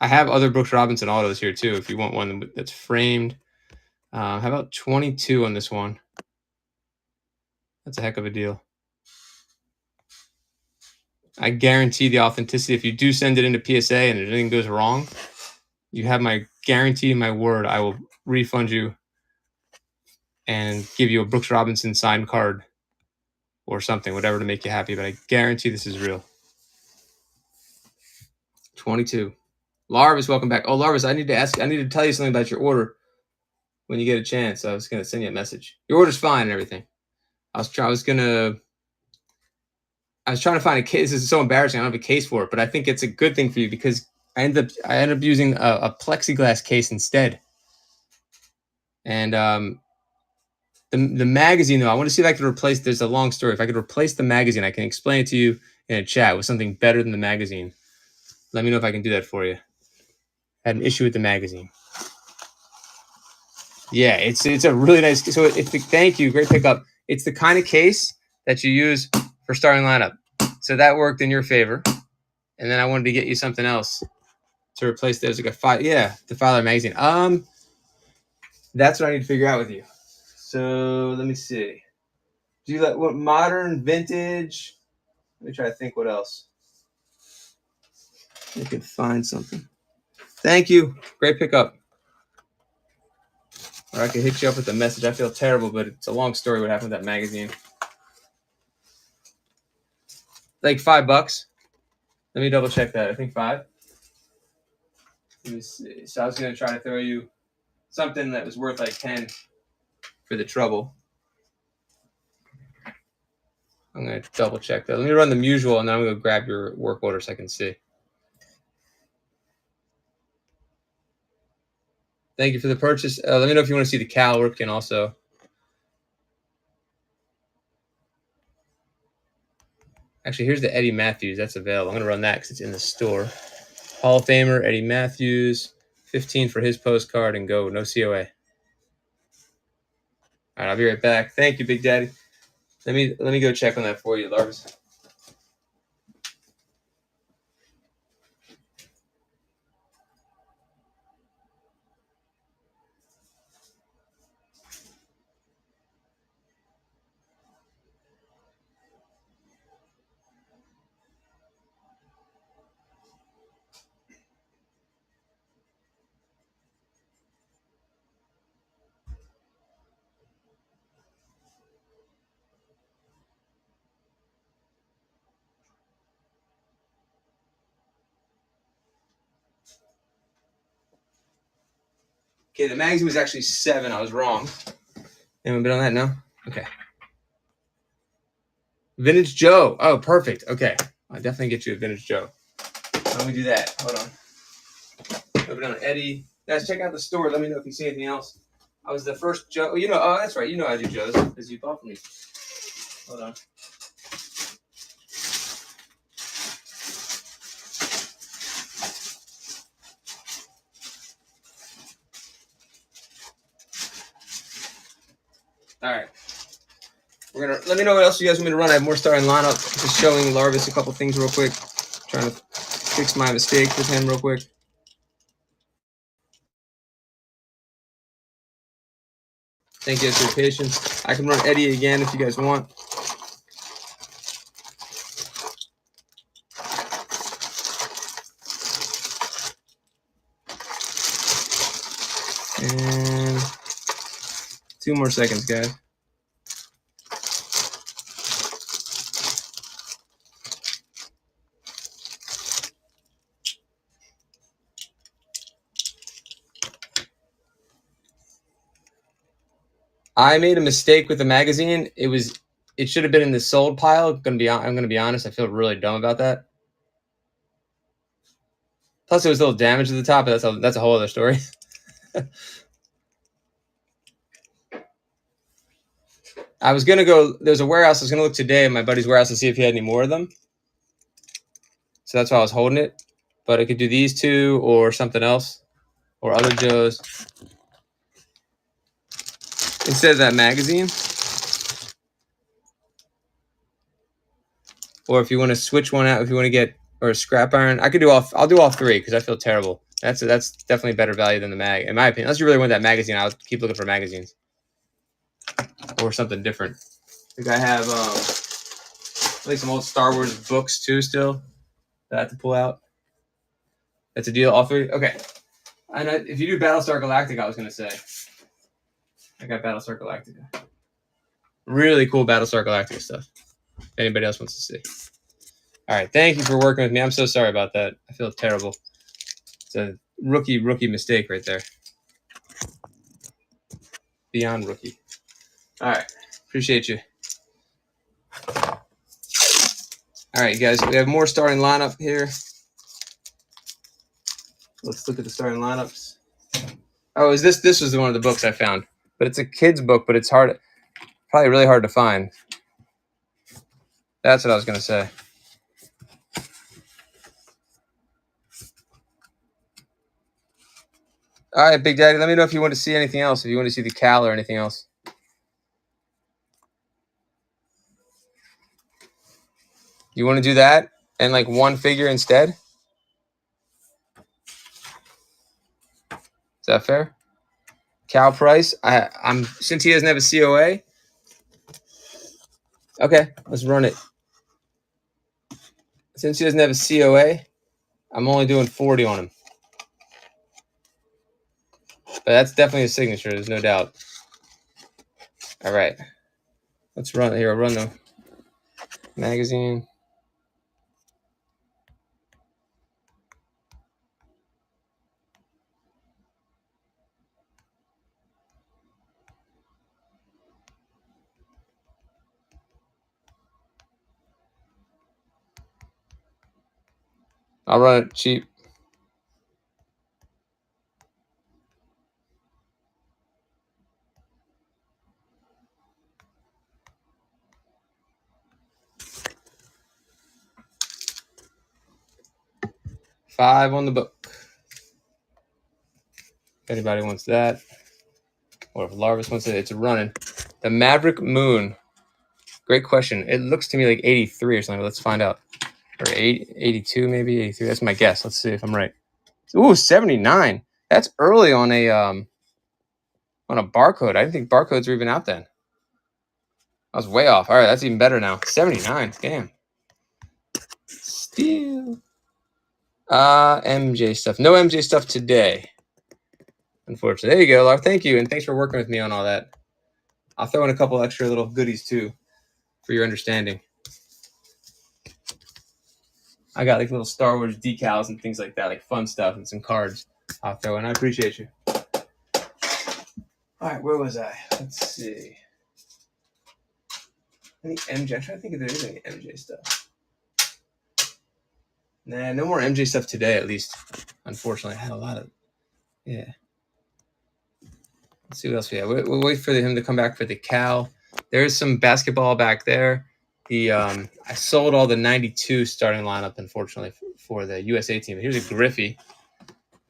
I have other Brooks Robinson autos here too, if you want one that's framed. How about 22 on this one? That's a heck of a deal. I guarantee the authenticity. If you do send it into PSA and anything goes wrong, you have my guarantee and my word. I will refund you and give you a Brooks Robinson signed card or something, whatever to make you happy. But I guarantee this is real. 22. Larvis, welcome back. Oh, Larvis, I need to tell you something about your order when you get a chance. I was going to send you a message. Your order's fine and everything. I was trying to find a case. This is so embarrassing. I don't have a case for it, but I think it's a good thing for you because I ended up using a plexiglass case instead. And the magazine, though, I want to see if I can replace. There's a long story. If I could replace the magazine, I can explain it to you in a chat with something better than the magazine. Let me know if I can do that for you. I had an issue with the magazine. Yeah, it's a really nice. So thank you, great pickup. It's the kind of case that you use for starting lineup. So that worked in your favor. And then I wanted to get you something else to replace. There's like the Filer magazine. That's what I need to figure out with you. So let me see. Do you like what modern, vintage? Let me try to think what else. I could find something. Thank you. Great pickup. Or I could hit you up with a message. I feel terrible, but it's a long story what happened with that magazine. Like $5. Let me double check that. I think 5. Let me see. So I was going to try to throw you something that was worth like 10 for the trouble. I'm going to double check that. Let me run the Musial, and then I'm going to grab your work order so I can see. Thank you for the purchase. Let me know if you want to see the Cal Ripken also. Actually, here's the Eddie Matthews. That's available. I'm going to run that because it's in the store. Hall of Famer, Eddie Matthews. 15 for his postcard and go. No COA. All right, I'll be right back. Thank you, Big Daddy. Let me go check on that for you, Larvis. Okay, the magazine was actually 7. I was wrong. Anyone been on that? No? Okay. Vintage Joe. Oh, perfect. Okay. I'll definitely get you a Vintage Joe. Let me do that. Hold on. Open on Eddie. Guys, check out the store. Let me know if you see anything else. I was the first Joe. You know, oh, that's right. You know I do Joe's because you bought from me. Hold on. All right. Let me know what else you guys want me to run. I have more starting lineup. Just showing Larvis a couple things real quick. Trying to fix my mistake with him real quick. Thank you guys for your patience. I can run Eddie again if you guys want. And 2 more seconds, guys. I made a mistake with the magazine. It should have been in the sold pile. I'm gonna be honest. I feel really dumb about that. Plus, it was a little damage at the top, but that's a whole other story. I was gonna go. There's a warehouse. I was gonna look today at my buddy's warehouse and see if he had any more of them. So that's why I was holding it. But I could do these 2 or something else, or other Joes instead of that magazine. Or if you want to switch one out, if you want to get or a scrap iron, I could do all. I'll do all 3 because I feel terrible. That's definitely better value than the mag, in my opinion. Unless you really want that magazine, I'll keep looking for magazines or something different. I think I have like some old Star Wars books too still that I have to pull out. That's a deal. All 3. Okay. And if you do Battlestar Galactica, I was gonna say I got Battlestar Galactica. Really cool Battlestar Galactica stuff. If anybody else wants to see. All right, thank you for working with me. I'm so sorry about that. I feel terrible. It's a rookie mistake right there. Beyond rookie. All right, appreciate you. All right, guys, we have more starting lineup here. Let's look at the starting lineups. Oh, this was one of the books I found, but it's a kid's book, but it's probably really hard to find. That's what I was gonna say. All right, Big Daddy, let me know if you want to see anything else, if you want to see the Cal or anything else. You want to do that and like 1 figure instead? Is that fair? Cal Price, I'm since he doesn't have a COA. Okay, let's run it. Since he doesn't have a COA, I'm only doing 40 on him. But that's definitely a signature, there's no doubt. All right. Let's run here. I'll run the magazine. I'll run it cheap. $5 on the book. If anybody wants that, or if Larvis wants it, it's running. The Maverick Moon. Great question. It looks to me like 83 or something. Let's find out. Or 82, maybe 83. That's my guess. Let's see if I'm right. Ooh, 79. That's early on a barcode. I didn't think barcodes were even out then. I was way off. All right, that's even better now. 79. Damn. Steal. MJ stuff. No MJ stuff today. Unfortunately. There you go, Lar. Thank you. And thanks for working with me on all that. I'll throw in a couple extra little goodies too for your understanding. I got like little Star Wars decals and things like that, like fun stuff and some cards I'll throw in. I appreciate you. All right, where was I? Let's see. Any MJ? I'm trying to think if there is any MJ stuff. Nah, no more MJ stuff today, at least. Unfortunately, I had a lot of. Yeah. Let's see what else we have. We'll wait for him to come back for the Cal. There's some basketball back there. I sold all the 92 starting lineup, unfortunately, for the USA team. Here's a Griffey.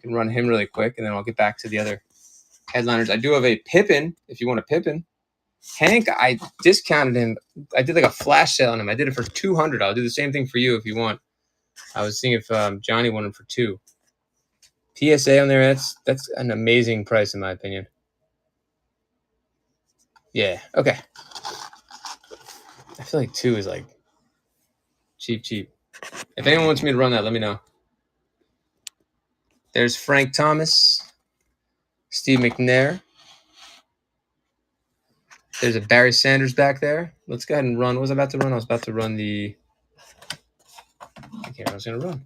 Can run him really quick, and then I'll get back to the other headliners. I do have a Pippen, if you want a Pippen. Hank, I discounted him. I did like a flash sale on him. I did it for $200. I'll do the same thing for you if you want. I was seeing if Johnny wanted him for $2. PSA on there, that's an amazing price in my opinion. Yeah, okay. I feel like 2 is like cheap. If anyone wants me to run that, let me know. There's Frank Thomas, Steve McNair. There's a Barry Sanders back there. Let's go ahead and run. What was I about to run? I was about to run the. I can't remember what I was going to run.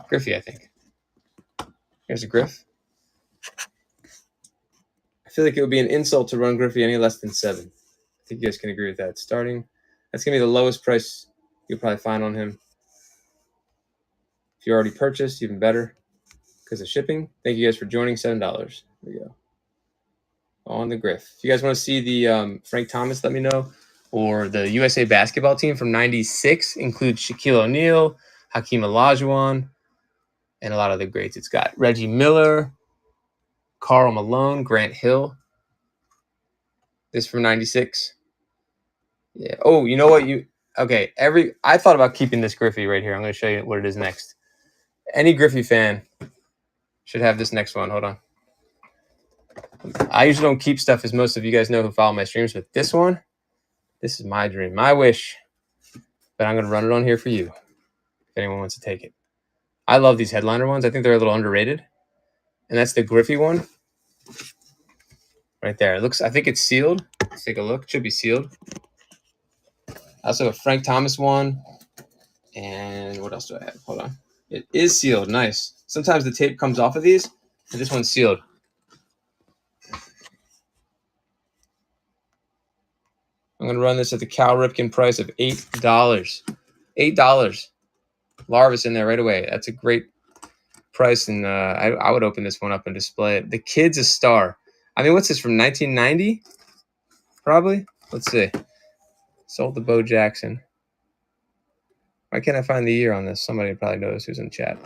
Griffey, I think. Here's a Griff. I feel like it would be an insult to run Griffey any less than 7. I think you guys can agree with that. Starting, that's going to be the lowest price you'll probably find on him. If you already purchased, even better because of shipping. Thank you guys for joining. $7. There we go. On the Griff. If you guys want to see the Frank Thomas, let me know. Or the USA basketball team from 96 includes Shaquille O'Neal, Hakeem Olajuwon, and a lot of the greats. It's got Reggie Miller, Karl Malone, Grant Hill. This from 96. Yeah. Oh, you know what? Okay. I thought about keeping this Griffey right here. I'm going to show you what it is next. Any Griffey fan should have this next one. Hold on. I usually don't keep stuff, as most of you guys know who follow my streams, but this one, this is my dream, my wish. But I'm going to run it on here for you if anyone wants to take it. I love these headliner ones. I think they're a little underrated. And that's the Griffey one. Right there. It looks, I think it's sealed. Let's take a look. It should be sealed. I also have a Frank Thomas one. And what else do I have? Hold on. It is sealed. Nice. Sometimes the tape comes off of these, and this one's sealed. I'm going to run this at the Cal Ripken price of $8. $8. Larvis in there right away. That's a great price, and I would open this one up and display it. The Kid's a star. I mean, what's this, from 1990? Probably. Let's see. Sold to Bo Jackson. Why can't I find the year on this? Somebody probably knows who's in chat.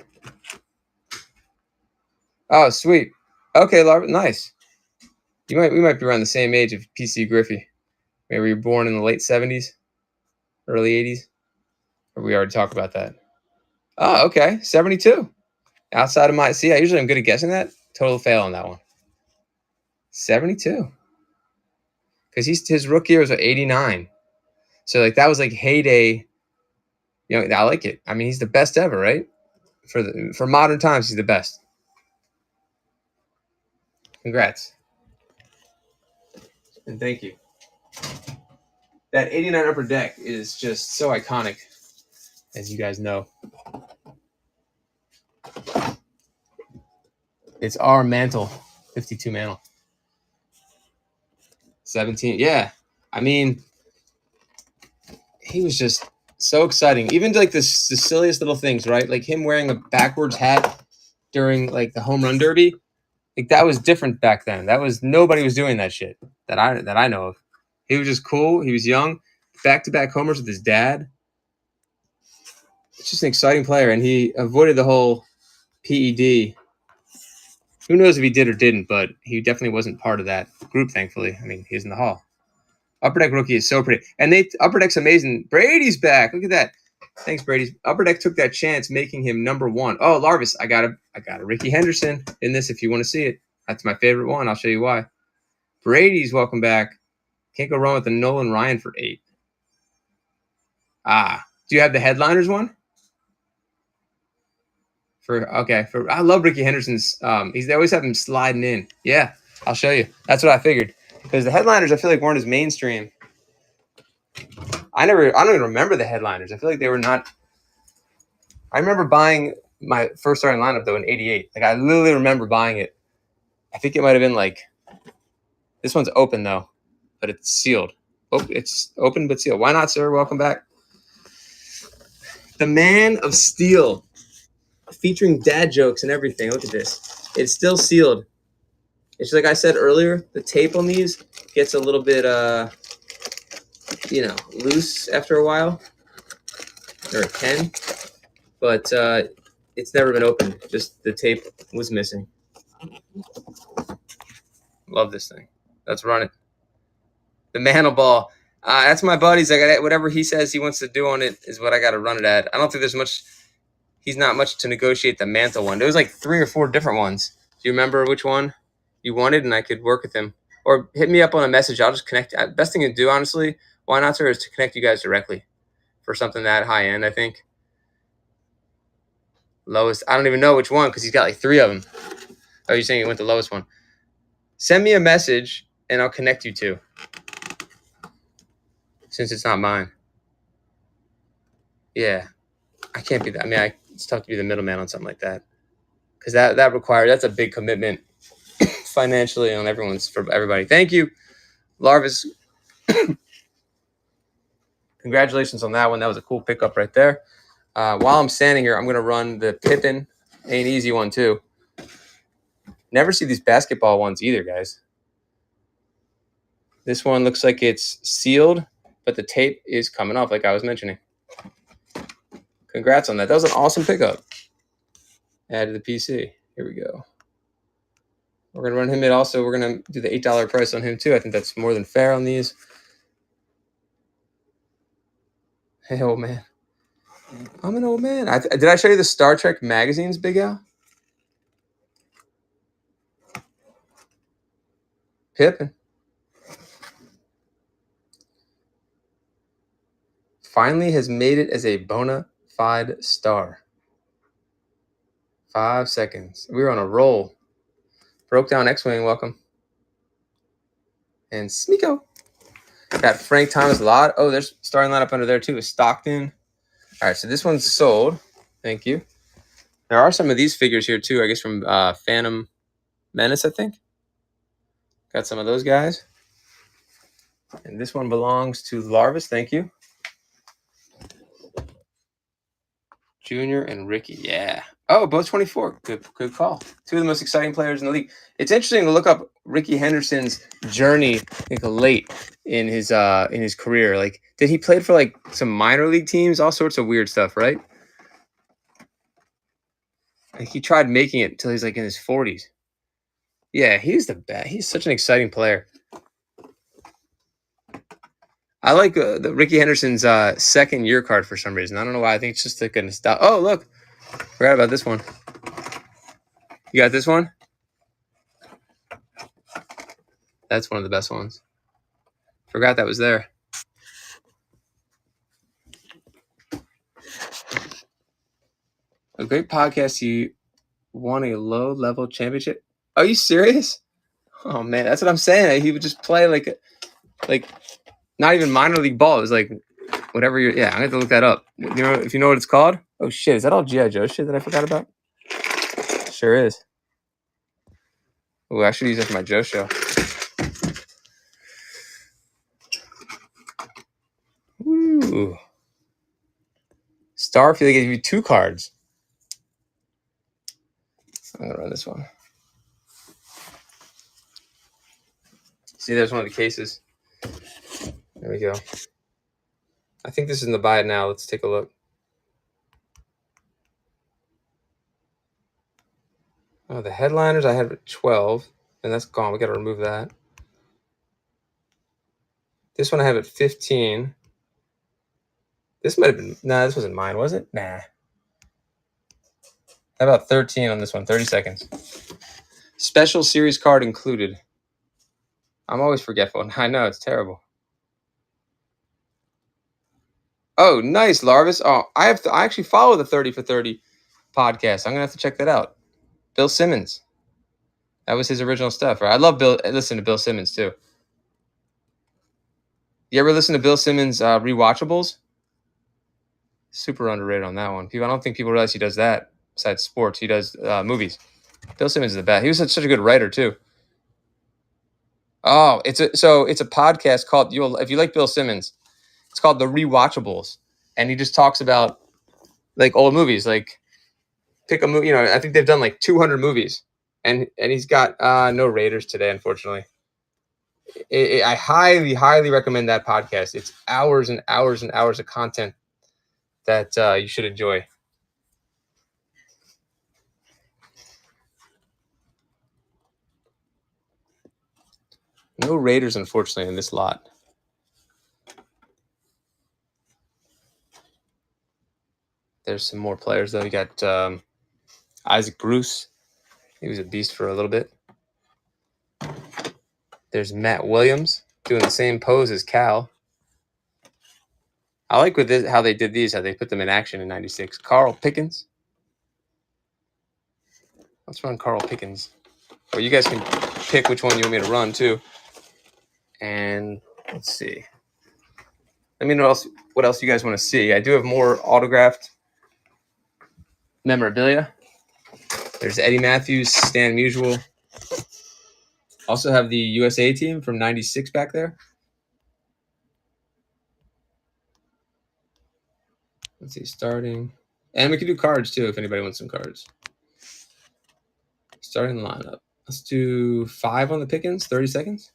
Oh, sweet. Okay, Larvis. Nice. We might be around the same age of PC Griffey. Maybe you were born in the late 70s, early 80s. Or we already talked about that. Oh, okay. 72. Outside of my... See, I usually am good at guessing that. Total fail on that one. 72. Because his rookie year was 89. So, like, that was, like, heyday. You know, I like it. I mean, he's the best ever, right? For modern times, he's the best. Congrats. And thank you. That 89 Upper Deck is just so iconic, as you guys know. It's our mantle, 52 mantle. 17, yeah. I mean, he was just so exciting. Even like the silliest little things, right? Like him wearing a backwards hat during like the home run derby. Like that was different back then. Nobody was doing that shit that I know of. He was just cool. He was young. Back-to-back homers with his dad. It's just an exciting player, and he avoided the whole PED. Who knows if he did or didn't, but he definitely wasn't part of that group, thankfully. I mean, he's in the Hall. Upper Deck rookie is so pretty. And Upper Deck's amazing. Brady's back. Look at that. Thanks, Brady. Upper Deck took that chance, making him #1. Oh, Larvis, I got a Ricky Henderson in this if you want to see it. That's my favorite one. I'll show you why. Brady's welcome back. Can't go wrong with the Nolan Ryan for 8. Do you have the headliners one? I love Ricky Henderson's. They always have him sliding in. Yeah, I'll show you. That's what I figured. Because the headliners, I feel like weren't as mainstream. I don't even remember the headliners. I feel like they were not. I remember buying my first starting lineup though in '88. Like I literally remember buying it. I think it might have been like This one's open though, but it's sealed. Oh, it's open but sealed. Why not, sir? Welcome back. The Man of Steel, featuring dad jokes and everything. Look at this. It's still sealed. It's like I said earlier, the tape on these gets a little bit, loose after a while, or it can, but it's never been opened. Just the tape was missing. Love this thing. Let's run it. The Mantle Ball. That's my buddy's. I got whatever he says he wants to do on it is what I got to run it at. I don't think there's much. He's not much to negotiate the Mantle one. There was like 3 or 4 different ones. Do you remember which one you wanted? And I could work with him. Or hit me up on a message. I'll just connect. Best thing to do, honestly, why not, sir, is to connect you guys directly for something that high end, I think. Lowest. I don't even know which one because he's got like 3 of them. Oh, you're saying he went the lowest one. Send me a message and I'll connect you to. Since it's not mine. Yeah. I can't be that. I mean, it's tough to be the middleman on something like that. Because that's a big commitment financially on for everybody. Thank you, Larvis. Congratulations on that one. That was a cool pickup right there. While I'm standing here, I'm going to run the Pippin. An easy one, too. Never see these basketball ones either, guys. This one looks like it's sealed, but the tape is coming off, like I was mentioning. Congrats on that. That was an awesome pickup. Add to the PC. Here we go. We're going to run him in also. We're going to do the $8 price on him, too. I think that's more than fair on these. Hey, old man. I'm an old man. Did I show you the Star Trek magazines, Big Al? Pippin. Finally has made it as a bona fide star. 5 seconds. We were on a roll. Broke down X-Wing, welcome. And Smeeko. Got Frank Thomas a lot. Oh, there's starting lineup under there too. Stockton. All right, so this one's sold. Thank you. There are some of these figures here too, I guess from Phantom Menace, I think. Got some of those guys. And this one belongs to Larvis. Thank you. Junior and Ricky. Yeah. Oh, both 24. Good call. 2 of the most exciting players in the league. It's interesting to look up Ricky Henderson's journey, I think, late in his career. Like, did he play for like some minor league teams? All sorts of weird stuff, right? Like, he tried making it until he's like in his 40s. Yeah, he's the best. He's such an exciting player. I like the Ricky Henderson's second year card for some reason. I don't know why. I think it's just like a nostalgia. Oh, look. Forgot about this one. You got this one? That's one of the best ones. Forgot that was there. A great podcast. You won a low-level championship. Are you serious? Oh, man. That's what I'm saying. He would just play like not even minor league ball. It was like whatever you're. Yeah, I'm going to have to look that up. You know, if you know what it's called? Oh, shit. Is that all G.I. Joe shit that I forgot about? Sure is. Oh, I should use it for my Joe show. Ooh. Starfield gave you 2 cards. I'm going to run this one. See, there's one of the cases. There we go. I think this is in the buy it now. Let's take a look. Oh, the headliners I had at 12, and that's gone. We got to remove that. This one I have at 15. This might have been, nah, this wasn't mine, was it? Nah. How about 13 on this one? 30 seconds. Special series card included. I'm always forgetful. I know, it's terrible. Oh, nice, Larvis. Oh, I actually follow the 30 for 30 podcast. I'm going to have to check that out. Bill Simmons. That was his original stuff. Right? I love listen to Bill Simmons, too. You ever listen to Bill Simmons' rewatchables? Super underrated on that one. I don't think people realize he does that besides sports. He does movies. Bill Simmons is the best. He was such a good writer, too. Oh, it's a podcast called if you like Bill Simmons, it's called The Rewatchables, and he just talks about like old movies, like pick a movie. I think they've done like 200 movies, and he's got no Raiders today, unfortunately. I highly recommend that podcast. It's hours and hours and hours of content that you should enjoy. No Raiders, unfortunately, in this lot. There's some more players, though. You got Isaac Bruce. He was a beast for a little bit. There's Matt Williams doing the same pose as Cal. I like how they did these, how they put them in action in 96. Carl Pickens. Let's run Carl Pickens. Or you guys can pick which one you want me to run, too. And let's see. Let me know what else you guys want to see. I do have more autographed memorabilia. There's Eddie Matthews, Stan Musial. Also have the USA team from 96 back there. Let's see, starting. And we can do cards, too, if anybody wants some cards. Starting the lineup. Let's do 5 on the Pickens, 30 seconds.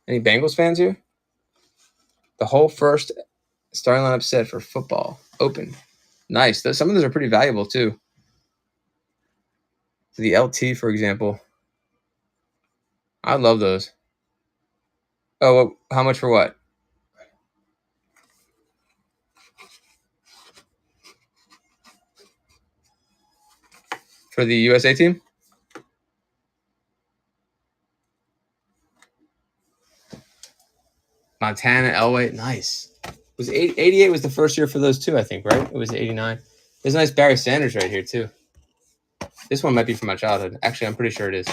Any Bengals fans here? The whole first starting lineup set for football. Open. Nice. Some of those are pretty valuable, too. The LT, for example. I love those. Oh, how much for what? For the USA team? Montana, Elway, nice. Was 88 was the first year for those two, I think, right? It was 89. There's a nice Barry Sanders right here, too. This one might be from my childhood. Actually, I'm pretty sure it is.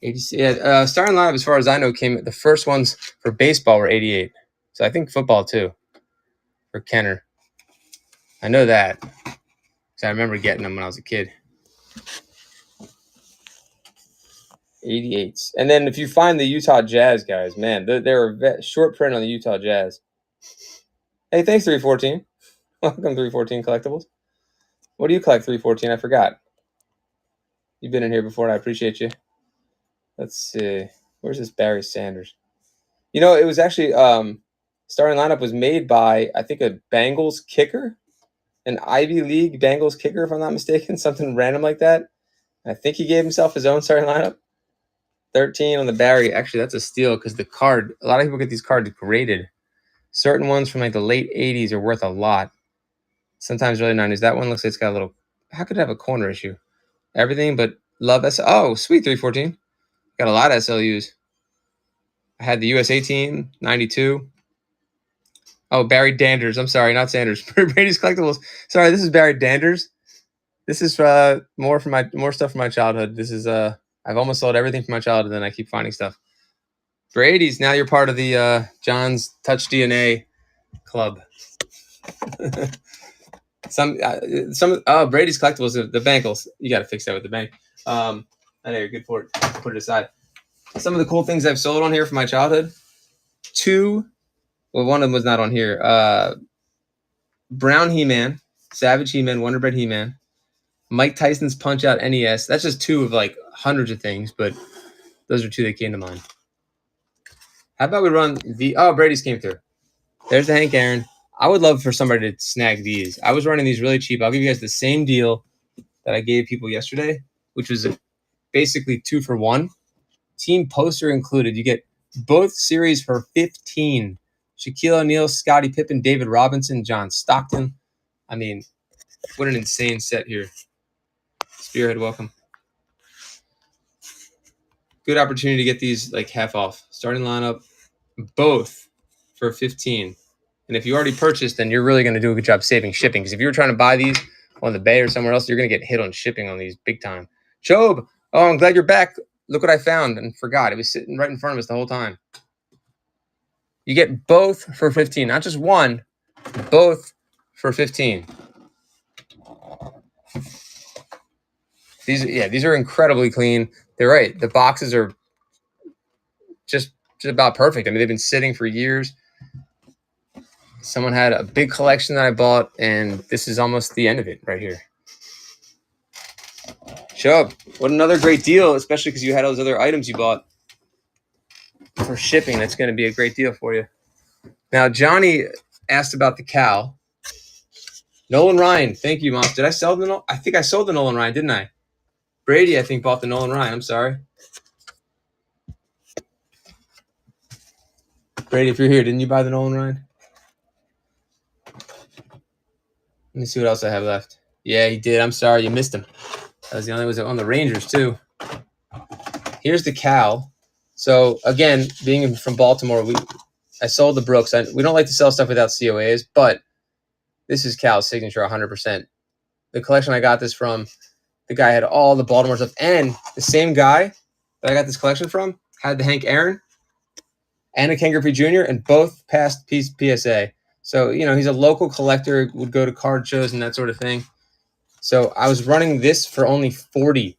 80, yeah, starting lineup, as far as I know, the first ones for baseball were 88. So I think football, too, for Kenner. I know that because I remember getting them when I was a kid. 88s. And then if you find the Utah Jazz guys, man, they're short print on the Utah Jazz. Hey, thanks, 314. Welcome, 314 Collectibles. What do you collect, 314? I forgot. You've been in here before, and I appreciate you. Let's see. Where's this Barry Sanders? It was actually starting lineup was made by, I think, a Bengals kicker, an Ivy League Bengals kicker, if I'm not mistaken, something random like that. I think he gave himself his own starting lineup. 13 on the Barry. Actually, that's a steal because the card, a lot of people get these cards graded. Certain ones from like the late 80s are worth a lot. Sometimes early 90s. That one looks like it's got a little, how could it have a corner issue? Everything but love Oh, sweet, 314. Got a lot of SLUs. I had the USA team, 92. Oh, Barry Danders. I'm sorry, not Sanders. Brady's Collectibles. Sorry, this is Barry Danders. This is more stuff from my childhood. This is I've almost sold everything from my childhood, and I keep finding stuff. Brady's, now you're part of the John's Touch DNA club. Brady's Collectibles, the Bengals. You got to fix that with the bank. I know you're good for it. Put it aside. Some of the cool things I've sold on here from my childhood. 2. Well, one of them was not on here. Brown He-Man, Savage He-Man, Wonder Bread He-Man, Mike Tyson's Punch-Out NES. That's just 2 of like hundreds of things, but those are 2 that came to mind. How about we run Brady's came through. There's the Hank Aaron. I would love for somebody to snag these. I was running these really cheap. I'll give you guys the same deal that I gave people yesterday, which was basically 2 for 1. Team poster included. You get both series for 15. Shaquille O'Neal, Scottie Pippen, David Robinson, John Stockton. I mean, what an insane set here. Spearhead, welcome. Good opportunity to get these like half off. Starting lineup, both for 15. And if you already purchased, then you're really going to do a good job saving shipping. Because if you were trying to buy these on the Bay or somewhere else, you're going to get hit on shipping on these big time. Job, oh, I'm glad you're back. Look what I found and forgot. It was sitting right in front of us the whole time. You get both for 15. Not just one, both for 15. These are incredibly clean. They're right. The boxes are just about perfect. I mean, they've been sitting for years. Someone had a big collection that I bought, and this is almost the end of it right here. Chubb, what another great deal, especially because you had those other items you bought for shipping. That's going to be a great deal for you. Now, Johnny asked about the Cal. Nolan Ryan, thank you, Mom. Did I sell the? I think I sold the Nolan Ryan, didn't I? Brady, I think, bought the Nolan Ryan. I'm sorry. Brady, if you're here, didn't you buy the Nolan Ryan? Let me see what else I have left. Yeah, he did. I'm sorry, you missed him. That was the only one on the Rangers too. Here's the Cal. So again, being from Baltimore, I sold the Brooks. We don't like to sell stuff without COAs, but this is Cal's signature 100%. The collection I got this from, the guy had all the Baltimore stuff, and the same guy that I got this collection from had the Hank Aaron and a Ken Griffey Jr. and both passed PSA. So, he's a local collector, would go to card shows and that sort of thing. So I was running this for only 40,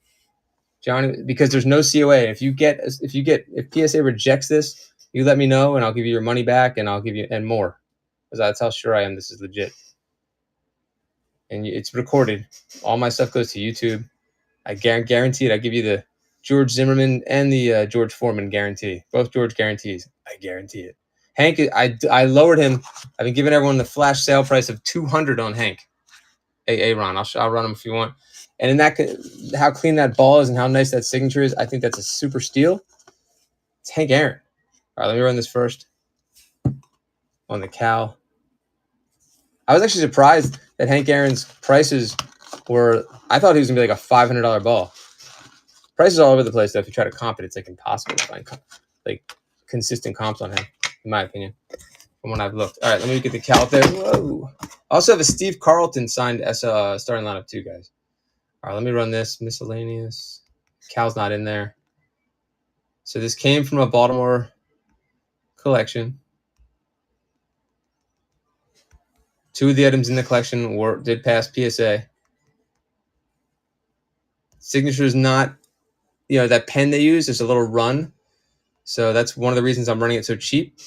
Johnny, because there's no COA. If PSA rejects this, you let me know and I'll give you your money back and I'll give you and more, because that's how sure I am this is legit. And it's recorded. All my stuff goes to YouTube. I guarantee it. I give you the George Zimmerman and the George Foreman guarantee. Both George guarantees. I guarantee it. Hank, I lowered him. I've been giving everyone the flash sale price of $200 on Hank. Hey, Ron, I'll run him if you want. And in that, how clean that ball is and how nice that signature is, I think that's a super steal. It's Hank Aaron. All right, let me run this first on the Cal. I was actually surprised that Hank Aaron's prices were. I thought he was gonna be like a $500 ball. Prices all over the place. Though, if you try to comp it, it's like impossible to find like consistent comps on him, in my opinion, from when I've looked. All right, let me get the Cal up there. Whoa. I also have a Steve Carlton signed starting lineup too, guys. All right, let me run this miscellaneous. Cal's not in there. So this came from a Baltimore collection. Two of the items in the collection did pass PSA. Signature is not, that pen they use is a little run. So that's one of the reasons I'm running it so cheap.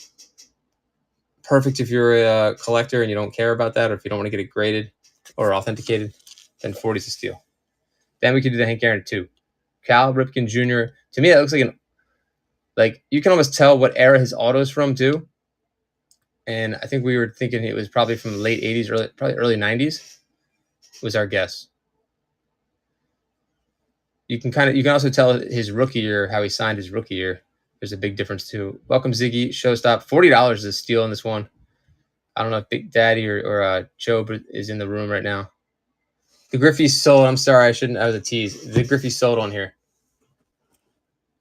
Perfect if you're a collector and you don't care about that, or if you don't want to get it graded or authenticated, then 40 is a steal. Then we could do the Hank Aaron too. Cal Ripken Jr. To me, that looks like you can almost tell what era his auto's from too. And I think we were thinking it was probably from the late 80s, probably early 90s was our guess. You can also tell his rookie year, how he signed his rookie year. There's a big difference too. Welcome Ziggy, Showstop. $40 is a steal in this one. I don't know if Big Daddy or Joe is in the room right now. The Griffey's sold. I'm sorry, I was a tease. The Griffey's sold on here.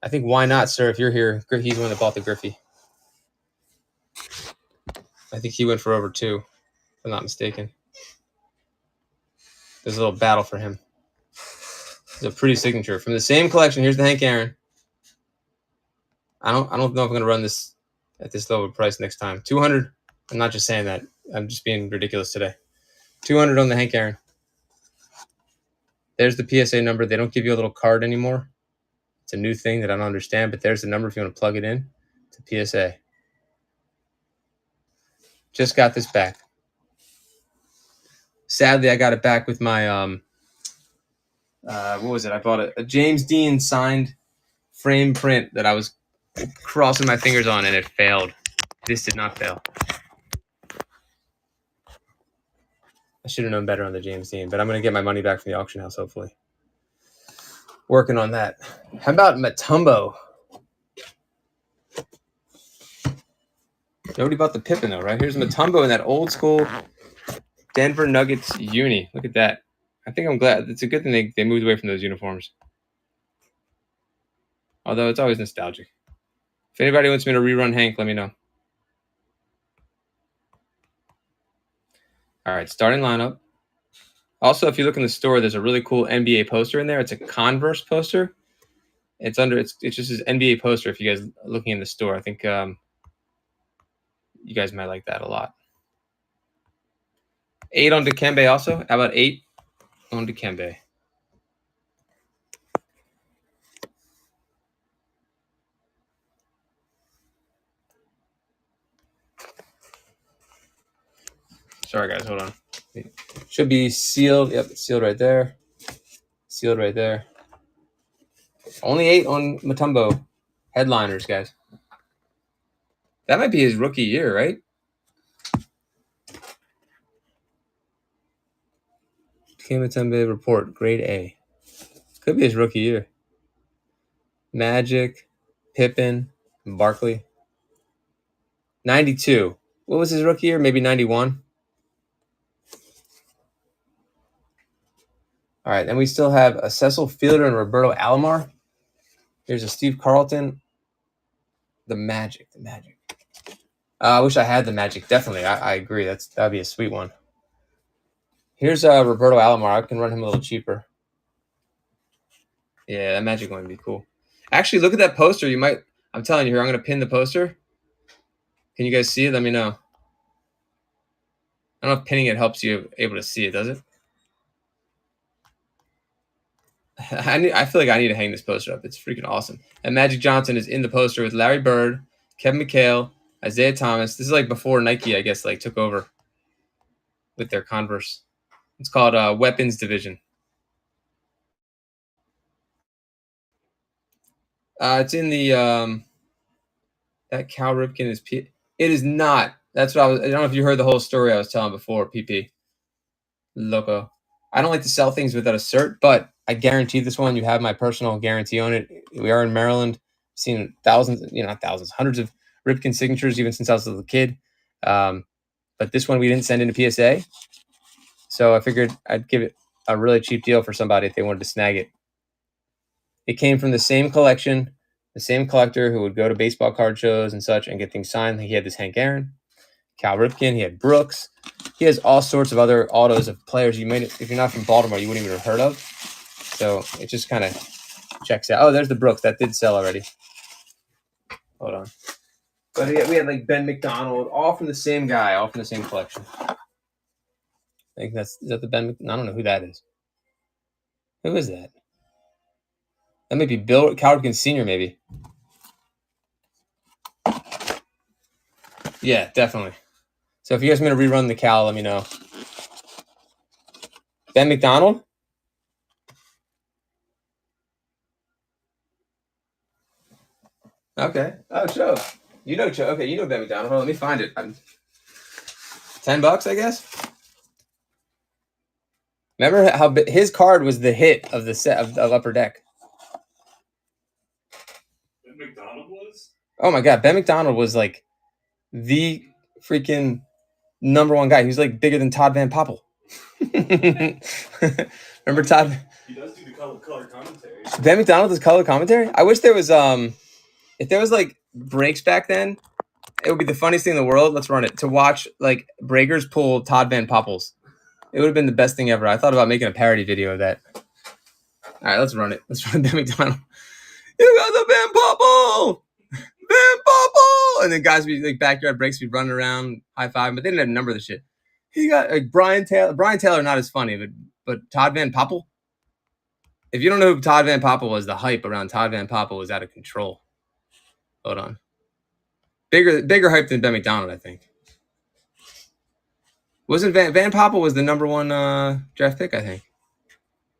I think why not, sir? If you're here, he's the one that bought the Griffey. I think he went for over 2, if I'm not mistaken. There's a little battle for him. It's a pretty signature from the same collection. Here's the Hank Aaron. I don't know if I'm going to run this at this low price next time. 200. I'm not just saying that. I'm just being ridiculous today. 200 on the Hank Aaron. There's the PSA number. They don't give you a little card anymore. It's a new thing that I don't understand, but there's the number if you want to plug it in to PSA. Just got this back. Sadly, I got it back with my what was it? I bought a James Dean signed frame print that I was crossing my fingers on, and it failed. This did not fail. I should have known better on the James Dean, but I'm going to get my money back from the auction house, hopefully. Working on that. How about Mutombo? Nobody bought the Pippin, though, right? Here's Mutombo in that old school Denver Nuggets uni. Look at that. I think I'm glad. It's a good thing they moved away from those uniforms. Although it's always nostalgic. If anybody wants me to rerun Hank, let me know. All right, starting lineup. Also, if you look in the store, there's a really cool NBA poster in there. It's a Converse poster. It's just his NBA poster. If you guys are looking in the store, I think you guys might like that a lot. 8 on Dikembe also. How about 8 on Dikembe? Sorry, guys. Hold on. Should be sealed. Yep, it's sealed right there. Sealed right there. Only 8 on Mutombo. Headliners, guys. That might be his rookie year, right? Mutombo report, grade A. Could be his rookie year. Magic, Pippen, Barkley. 92. What was his rookie year? Maybe 91. All right, then we still have a Cecil Fielder and Roberto Alomar. Here's a Steve Carlton. The Magic. I wish I had the Magic. Definitely, I agree. That'd be a sweet one. Here's Roberto Alomar. I can run him a little cheaper. Yeah, that Magic one would be cool. Actually, look at that poster. You might. I'm telling you here. I'm going to pin the poster. Can you guys see it? Let me know. I don't know if pinning it helps you able to see it. Does it? I feel like I need to hang this poster up. It's freaking awesome. And Magic Johnson is in the poster with Larry Bird, Kevin McHale, Isaiah Thomas. This is like before Nike, I guess, like took over with their Converse. It's called Weapons Division. It's in the that Cal Ripken is. It is not. That's what I was. I don't know if you heard the whole story I was telling before. PP, loco. I don't like to sell things without a cert, but I guarantee this one. You have my personal guarantee on it. We are in Maryland. Seen thousands, not thousands, hundreds of Ripken signatures even since I was a little kid. But this one we didn't send into PSA, so I figured I'd give it a really cheap deal for somebody if they wanted to snag it. It came from the same collection, the same collector who would go to baseball card shows and such and get things signed. He had this Hank Aaron, Cal Ripken, he had Brooks. He has all sorts of other autos of players you may, if you're not from Baltimore, you wouldn't even have heard of. So it just kind of checks out. Oh, there's the Brooks. That did sell already. Hold on. But we had like Ben McDonald, all from the same guy, all from the same collection. I think is that the Ben? I don't know who that is. Who is that? That may be Bill Cal Ripken Sr. maybe. Yeah, definitely. So if you guys want to rerun the Cal, let me know. Ben McDonald? Okay. Oh, Joe. You know Joe. Okay, you know Ben McDonald. Hold on, let me find it. $10, I guess? Remember how his card was the hit of the set of Upper Deck? Ben McDonald was? Oh my God, Ben McDonald was like the freaking #1 guy. He was like bigger than Todd Van Poppel. Remember Todd? He does do the color commentary. Ben McDonald does color commentary? I wish there was if there was like breaks back then, it would be the funniest thing in the world. Let's run it to watch like breakers pull Todd Van Poppels. It would have been the best thing ever. I thought about making a parody video of that. All right, let's run it. Let's run Ben McDonald. You got the Van Poppel! Van Poppel! And then guys be like backyard breaks, be running around, high five, but they didn't have a number of the shit. He got like Brian Taylor. Brian Taylor not as funny, but Todd Van Poppel. If you don't know who Todd Van Poppel was, the hype around Todd Van Poppel was out of control. Hold on. Bigger hype than Ben McDonald, I think. Wasn't Van Poppel was the #1 draft pick, I think.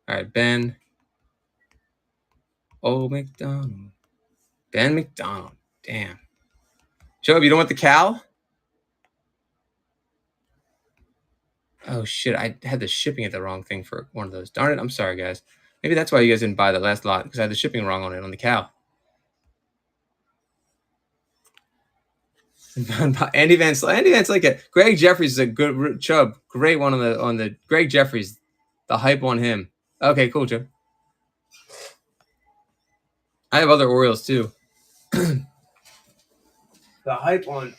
All right, Ben. Oh, McDonald. Ben McDonald. Damn. Joe, you don't want the Cal? Oh, shit. I had the shipping at the wrong thing for one of those. Darn it. I'm sorry, guys. Maybe that's why you guys didn't buy the last lot, because I had the shipping wrong on it, on the Cal. Andy Van Slyke. Greg Jeffries is a good Chubb. Great one on the Greg Jeffries. The hype on him. Okay, cool, Joe. I have other Orioles too. The hype on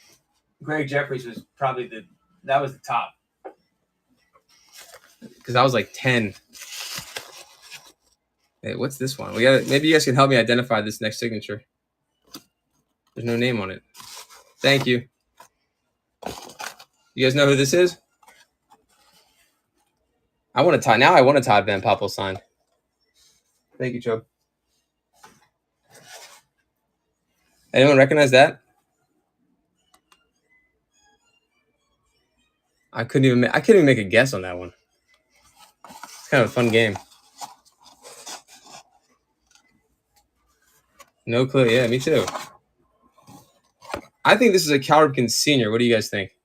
Greg Jeffries was probably that was the top. Because I was like 10. Hey, what's this one? Maybe you guys can help me identify this next signature. There's no name on it. Thank you. You guys know who this is? I want a Todd Van Poppel signed. Thank you, Joe. Anyone recognize that? I couldn't even make a guess on that one. It's kind of a fun game. No clue. Yeah, me too. I think this is a Cal Ripken Senior. What do you guys think?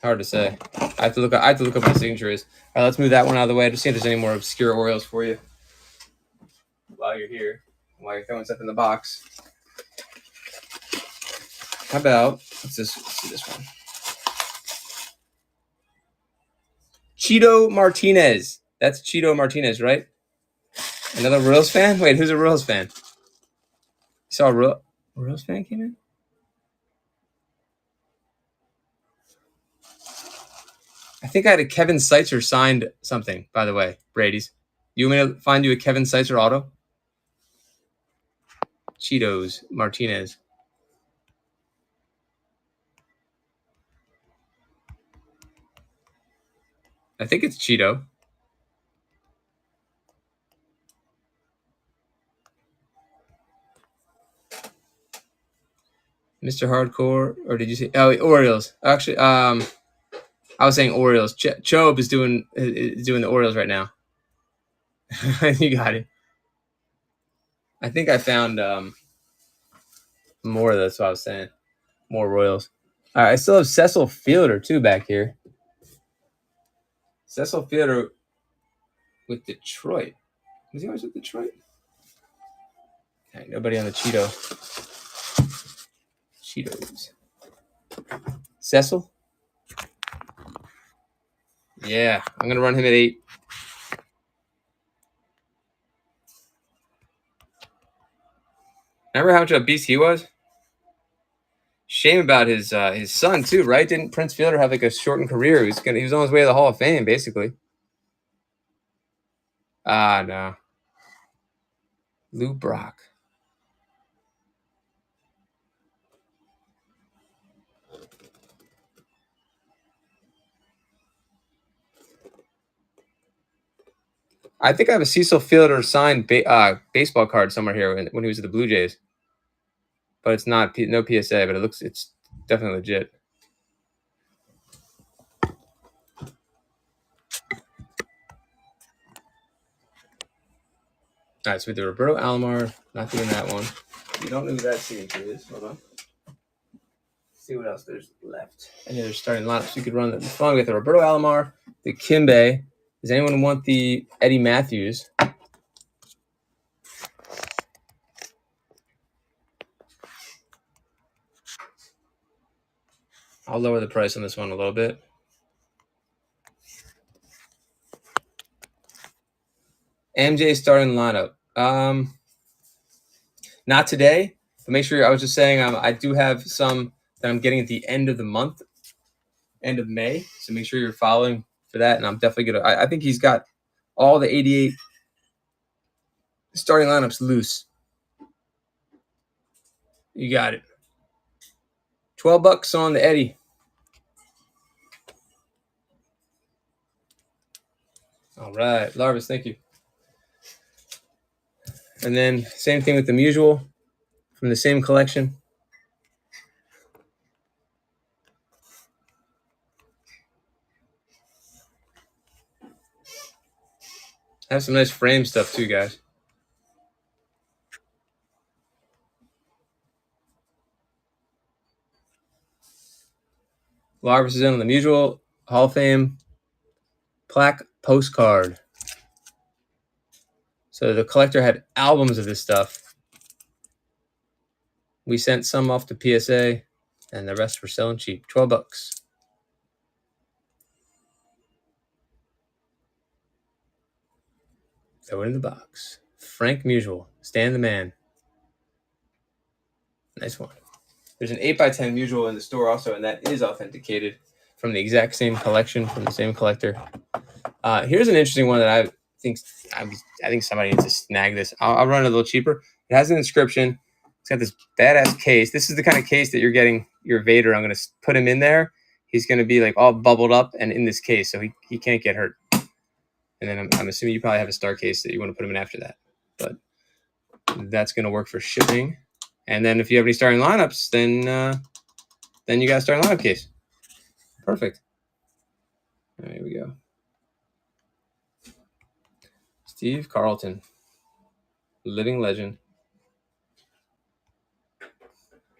Hard to say. I have to look up what the signature is. All right, let's move that one out of the way. Just see if there's any more obscure Orioles for you while you're here, while you're throwing stuff in the box. How about let's see this one. Cheeto Martinez. That's Cheeto Martinez, right? Another Royals fan? Wait, who's a Royals fan? You saw a Royals fan came in? I think I had a Kevin Seitzer signed something, by the way, Brady's. You want me to find you a Kevin Seitzer auto? Cheetos Martinez. I think it's Cheeto. Mr. Hardcore, or did you say Orioles? Actually, I was saying Orioles. Chobe is doing the Orioles right now. You got it. I think I found more. That's what I was saying. More Royals. All right, I still have Cecil Fielder too back here. Cecil Fielder with Detroit. Was he always with Detroit? Okay, nobody on the Cheetos. Cecil? Yeah, I'm gonna run him at 8. Remember how much of a beast he was? Shame about his son too, right? Didn't Prince Fielder have like a shortened career? He was on his way to the Hall of Fame, basically. No. Lou Brock. I think I have a Cecil Fielder signed baseball card somewhere here when he was at the Blue Jays. But it's not no PSA, but it's definitely legit. All right, so we do Roberto Alomar. Not doing that one. You don't know who that signature is. Hold on. See what else there's left. Any other starting lineups you could run? That'd be fun. We got the Roberto Alomar, the Kimbe. Does anyone want the Eddie Matthews? I'll lower the price on this one a little bit. MJ starting lineup. Not today, but make sure. I was just saying I do have some that I'm getting at the end of the month, end of May. So make sure you're following for that. And I'm definitely gonna. I think he's got all the 88 starting lineups loose. You got it. $12 on the Eddie. All right, Larvis, thank you. And then same thing with the Musial from the same collection. I have some nice frame stuff too, guys. Larvis is in on the Musial Hall of Fame plaque postcard. So the collector had albums of this stuff. We sent some off to PSA, and the rest were selling cheap. $12. Throw it in the box. Frank Musial, Stan the Man. Nice one. There's an 8x10 Musial in the store also, and that is authenticated from the exact same collection, from the same collector. Here's an interesting one that I think somebody needs to snag this. I'll run it a little cheaper. It has an inscription. It's got this badass case. This is the kind of case that you're getting your Vader. I'm going to put him in there. He's going to be like all bubbled up and in this case, so he can't get hurt. And then I'm assuming you probably have a star case that you want to put him in after that. But that's going to work for shipping. And then if you have any starting lineups, then you got a starting lineup case. Perfect. There we go. Steve Carlton, living legend.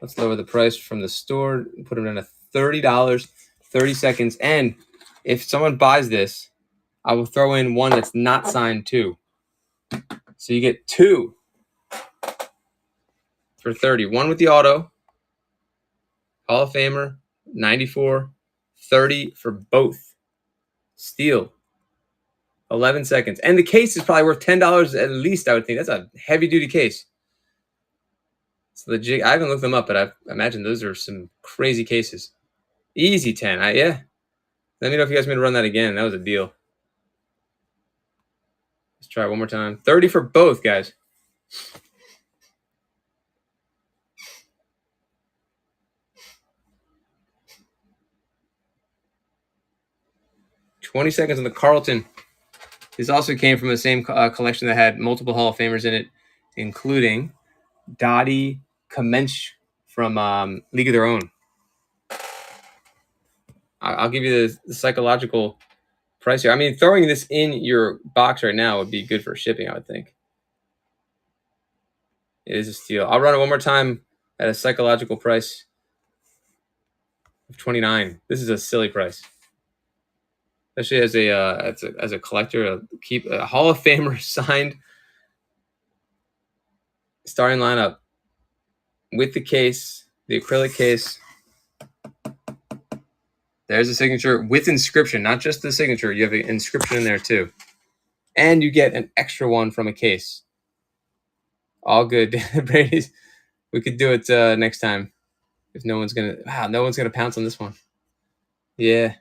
Let's lower the price from the store. Put them down to $30, 30 seconds. And if someone buys this, I will throw in one that's not signed too. So you get two for 30. One with the auto, Hall of Famer, 94, 30 for both. Steal. 11 seconds. And the case is probably worth $10 at least, I would think. That's a heavy-duty case. It's legit. I haven't looked them up, but I imagine those are some crazy cases. Easy 10. Yeah. Let me know if you guys want me to run that again. That was a deal. Let's try it one more time. 30 for both, guys. $20 seconds on the Carlton. This also came from the same collection that had multiple Hall of Famers in it, including Dottie Kamench from League of Their Own. I'll give you the psychological price here. I mean, throwing this in your box right now would be good for shipping, I would think. It is a steal. I'll run it one more time at a psychological price of $29. This is a silly price, especially as a collector. Keep a Hall of Famer signed starting lineup with the case, the acrylic case. There's a signature with inscription, not just the signature. You have an inscription in there too, and you get an extra one from a case. All good. Brady's. We could do it next time if no one's gonna. Wow, no one's gonna pounce on this one. Yeah,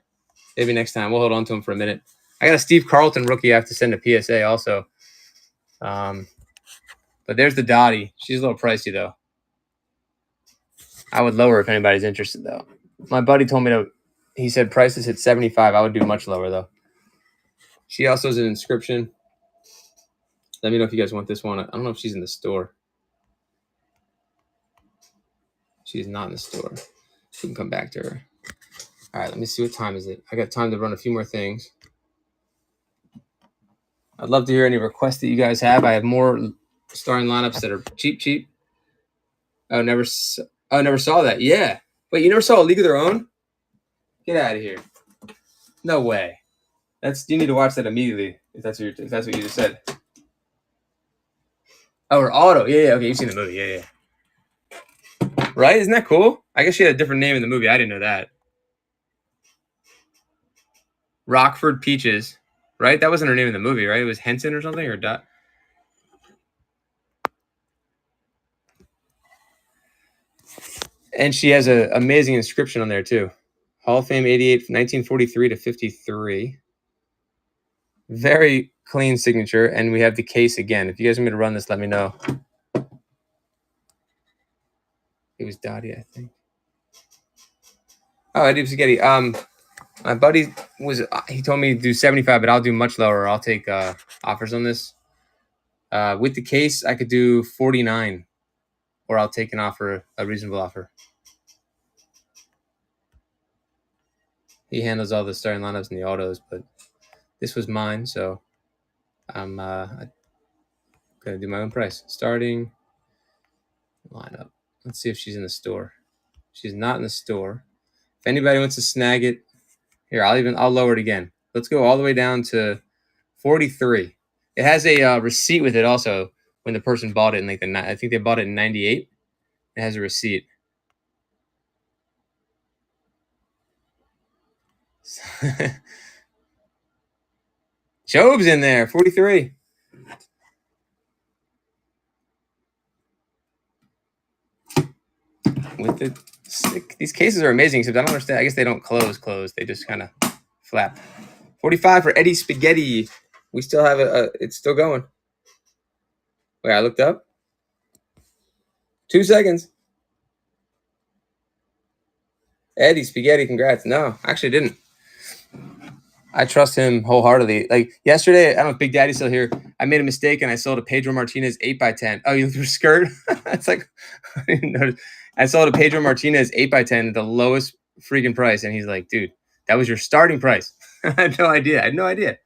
maybe next time. We'll hold on to him for a minute. I got a Steve Carlton rookie. I have to send a PSA also. But there's the Dottie. She's a little pricey though. I would lower if anybody's interested though. My buddy told me to. He said prices hit 75. I would do much lower though. She also has an inscription. Let me know if you guys want this one. I don't know if she's in the store. She's not in the store. We can come back to her. All right, let me see what time is it. I got time to run a few more things. I'd love to hear any requests that you guys have. I have more starting lineups that are cheap. Oh, never saw that. Yeah. Wait, you never saw a League of Their Own? Get out of here. No way. You need to watch that immediately if that's what you just said. Oh, or Auto. Yeah. Okay, you've seen the movie. Yeah. Right? Isn't that cool? I guess she had a different name in the movie. I didn't know that. Rockford Peaches. Right? That wasn't her name in the movie, right? It was Henson or something, or Dot. And she has an amazing inscription on there too. Hall of Fame 88, 1943 to 53. Very clean signature. And we have the case again. If you guys want me to run this, let me know. It was Dottie, I think. Oh, Eddie Spaghetti. My buddy he told me to do 75, but I'll do much lower. I'll take offers on this. With the case, I could do 49, or I'll take an offer, a reasonable offer. He handles all the starting lineups and the autos, but this was mine, so I'm gonna do my own price. Starting lineup. Let's see if she's in the store. She's not in the store. If anybody wants to snag it, here I'll lower it again. Let's go all the way down to 43. It has a receipt with it also when the person bought it in I think they bought it in 98. It has a receipt. Job's in there, 43. With the stick. These cases are amazing, except I don't understand. I guess they don't close. They just kind of flap. 45 for Eddie Spaghetti. We still have it's still going. Wait, I looked up. 2 seconds. Eddie Spaghetti, congrats. No, actually didn't. I trust him wholeheartedly. Like yesterday, I don't know if Big Daddy's still here. I made a mistake and I sold a Pedro Martinez 8x10. Oh, you threw a skirt? It's like I didn't notice. I sold a Pedro Martinez 8x10 at the lowest freaking price, and he's like, "Dude, that was your starting price." I had no idea. I had no idea.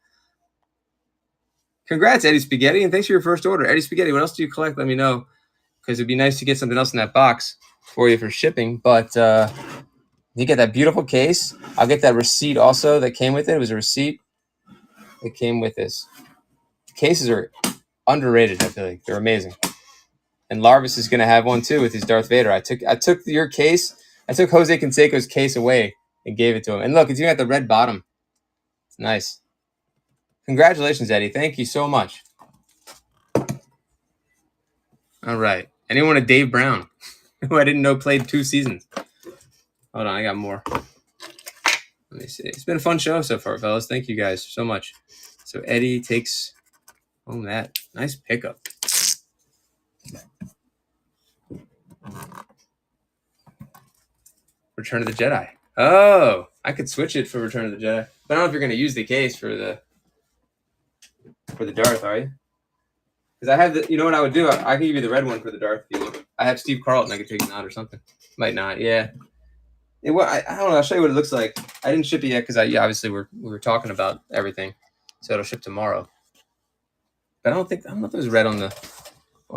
Congrats, Eddie Spaghetti, and thanks for your first order, Eddie Spaghetti. What else do you collect? Let me know, because it'd be nice to get something else in that box for you for shipping. But you get that beautiful case. I'll get that receipt also that came with it. It was a receipt that came with this. Cases are underrated. I feel like they're amazing. And Larvis is gonna have one too with his Darth Vader. I took your case. I took Jose Canseco's case away and gave it to him. And look, it's even at the red bottom. It's nice. Congratulations, Eddie. Thank you so much. All right. Anyone a Dave Brown, who I didn't know played 2 seasons? Hold on, I got more. Let me see. It's been a fun show so far, fellas. Thank you guys so much. So Eddie takes home that. Nice pickup. Return of the Jedi. Oh, I could switch it for Return of the Jedi. But I don't know if you're going to use the case for the Darth, are you? Because I have the, you know what I would do? I can give you the red one for the Darth. I have Steve Carlton. I could take it out or something. Might not. Yeah. I don't know. I'll show you what it looks like. I didn't ship it yet because obviously we were talking about everything, so it'll ship tomorrow. But I don't know if it was red on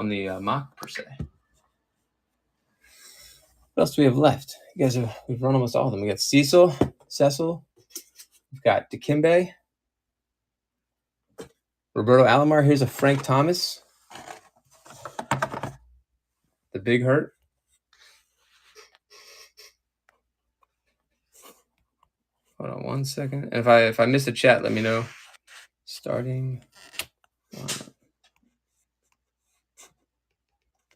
the mock per se. What else do we have left? We've run almost all of them. We got Cecil. We've got Dikembe. Roberto Alomar. Here's a Frank Thomas. The Big Hurt. Hold on 1 second. And if I missed a chat, let me know. Starting.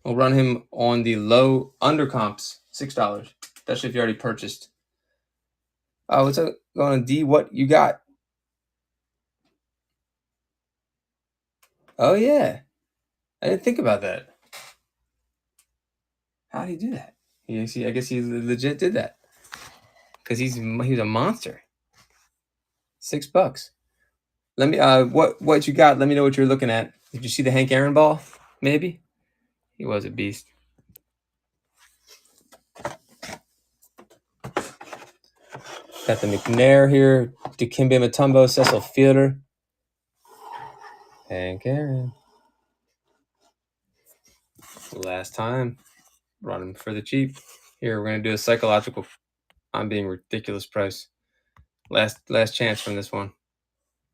We'll run him on the low under comps, $6. Especially if you already purchased. Oh, what's up? Going to D, what you got? Oh, yeah. I didn't think about that. How did he do that? I guess he legit did that. Because he's a monster. $6. Let me what you got? Let me know what you're looking at. Did you see the Hank Aaron ball? Maybe? He was a beast. Got the McNair here. Dikembe Mutombo, Cecil Fielder. Hank Aaron. Last time. Run him for the cheap. Here, we're going to do a psychological. I'm being ridiculous price. Last chance from this one.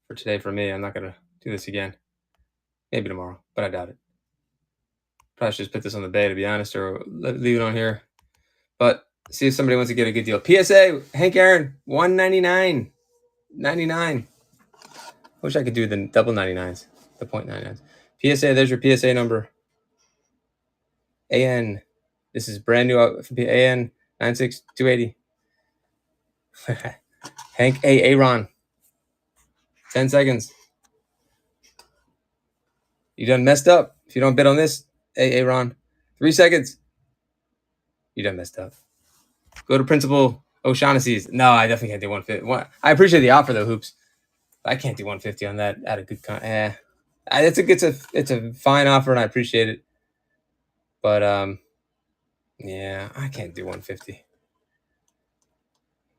For today for me. I'm not going to do this again. Maybe tomorrow, but I doubt it. Probably should just put this on the bay, to be honest, or leave it on here. But see if somebody wants to get a good deal. PSA, Hank Aaron, $199. $99. Wish I could do the double 99s, the 0.99s. PSA, there's your PSA number. AN. This is brand new AN 96280. Hank Aaron. 10 seconds. You done messed up. If you don't bet on this, Aaron. 3 seconds. You done messed up. Go to Principal O'Shaughnessy's. No, I definitely can't do 150. I appreciate the offer though, Hoops. I can't do 150 on that at a good it's a fine offer and I appreciate it. But yeah, I can't do 150.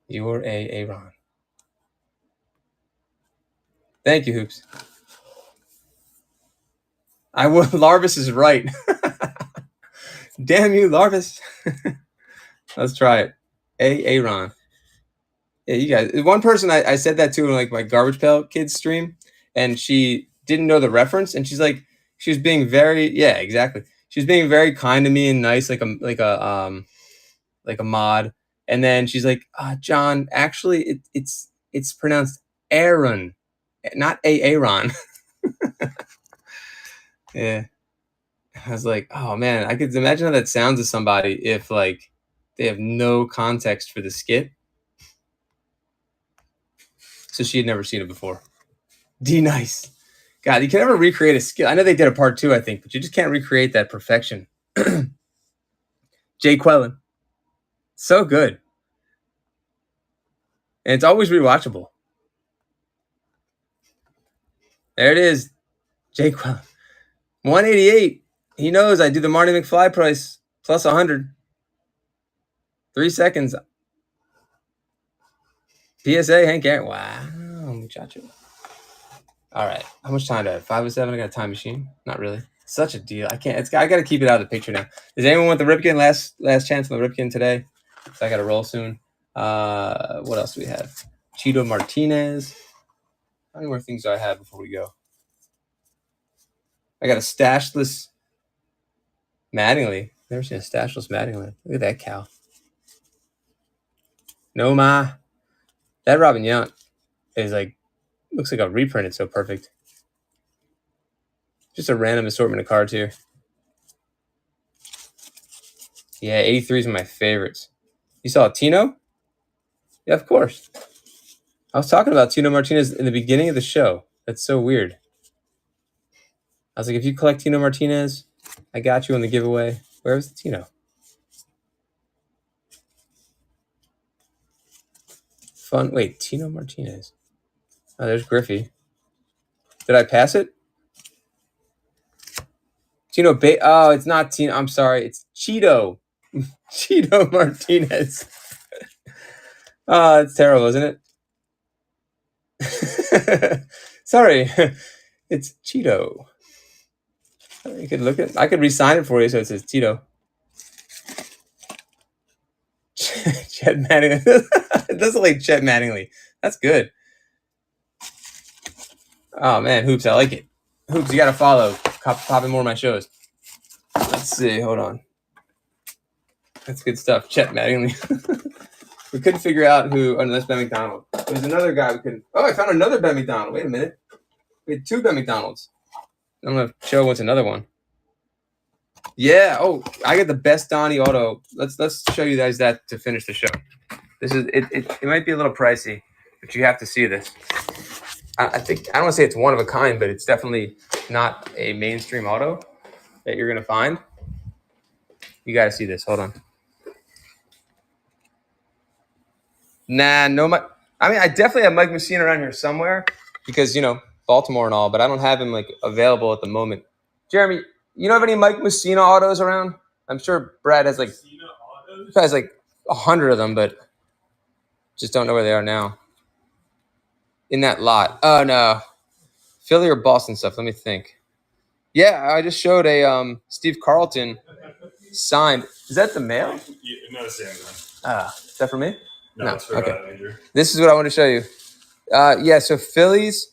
You're Aaron. Thank you, Hoops. Larvis is right. Damn you, Larvis. Let's try it. Aaron. Yeah, you guys. One person I said that to in like my Garbage Pail Kids stream, and she didn't know the reference, and she was being very exactly. She was being very kind to me and nice, like a mod. And then she's like, John, actually it's pronounced Aaron, not Aaron. Yeah. I was like, oh man, I could imagine how that sounds to somebody if like they have no context for the skit. So she had never seen it before. D nice. God, you can never recreate a skit. I know they did a part 2, I think, but you just can't recreate that perfection. Jay Quellen. So good. And it's always rewatchable. There it is. Jake, 188. He knows I do the Marty McFly price plus 100. 3 seconds. PSA, Hank Aaron. Wow, muchacho. All right. How much time do I have? 5:07. I got a time machine. Not really. Such a deal. I can't. I got to keep it out of the picture now. Does anyone want the Ripken? Last chance on the Ripken today. So I got to roll soon. What else do we have? Cheeto Martinez. How many more things do I have before we go? I got a stashless Mattingly. Never seen a stashless Mattingly. Look at that cow. No ma. That Robin Yount is like, looks like a reprint. It's so perfect. Just a random assortment of cards here. Yeah, 83 is one of my favorites. You saw Tino? Yeah, of course. I was talking about Tino Martinez in the beginning of the show. That's so weird. I was like, if you collect Tino Martinez, I got you on the giveaway. Where was the Tino? Fun. Wait, Tino Martinez. Oh, there's Griffey. Did I pass it? Tino Oh, it's not Tino. I'm sorry. It's Cheeto. Cheeto Martinez. Oh, it's terrible, isn't it? Sorry. It's Cheeto. You could look at. I could re-sign it for you so it says Tito. Chet Mattingly. It doesn't look like Chet Mattingly. That's good. Oh man, Hoops, I like it. Hoops, you gotta follow. Popping more of my shows. Let's see. Hold on. That's good stuff. Chet Mattingly. We couldn't figure out who. Oh, no, that's Ben McDonald. There's another guy we couldn't. Oh, I found another Ben McDonald. Wait a minute. We had 2 Ben McDonalds. I'm gonna show what's another one. Yeah. Oh, I got the best Donnie auto. Let's show you guys that to finish the show. This is it. It might be a little pricey, but you have to see this. I think I don't want to say it's one of a kind, but it's definitely not a mainstream auto that you're gonna find. You got to see this. Hold on. Nah, no. I mean, I definitely have Mike Mussina around here somewhere because Baltimore and all, but I don't have him like available at the moment. Jeremy, you know have any Mike Mussina autos around? I'm sure Brad has like 100 of them, but just don't know where they are now. In that lot. Oh no, Philly or Boston stuff. Let me think. Yeah, I just showed a Steve Carlton signed. Is that the mail? Yeah, no, Sam. Is that for me? No, it's for Andrew. This is what I want to show you. Yeah, so Phillies,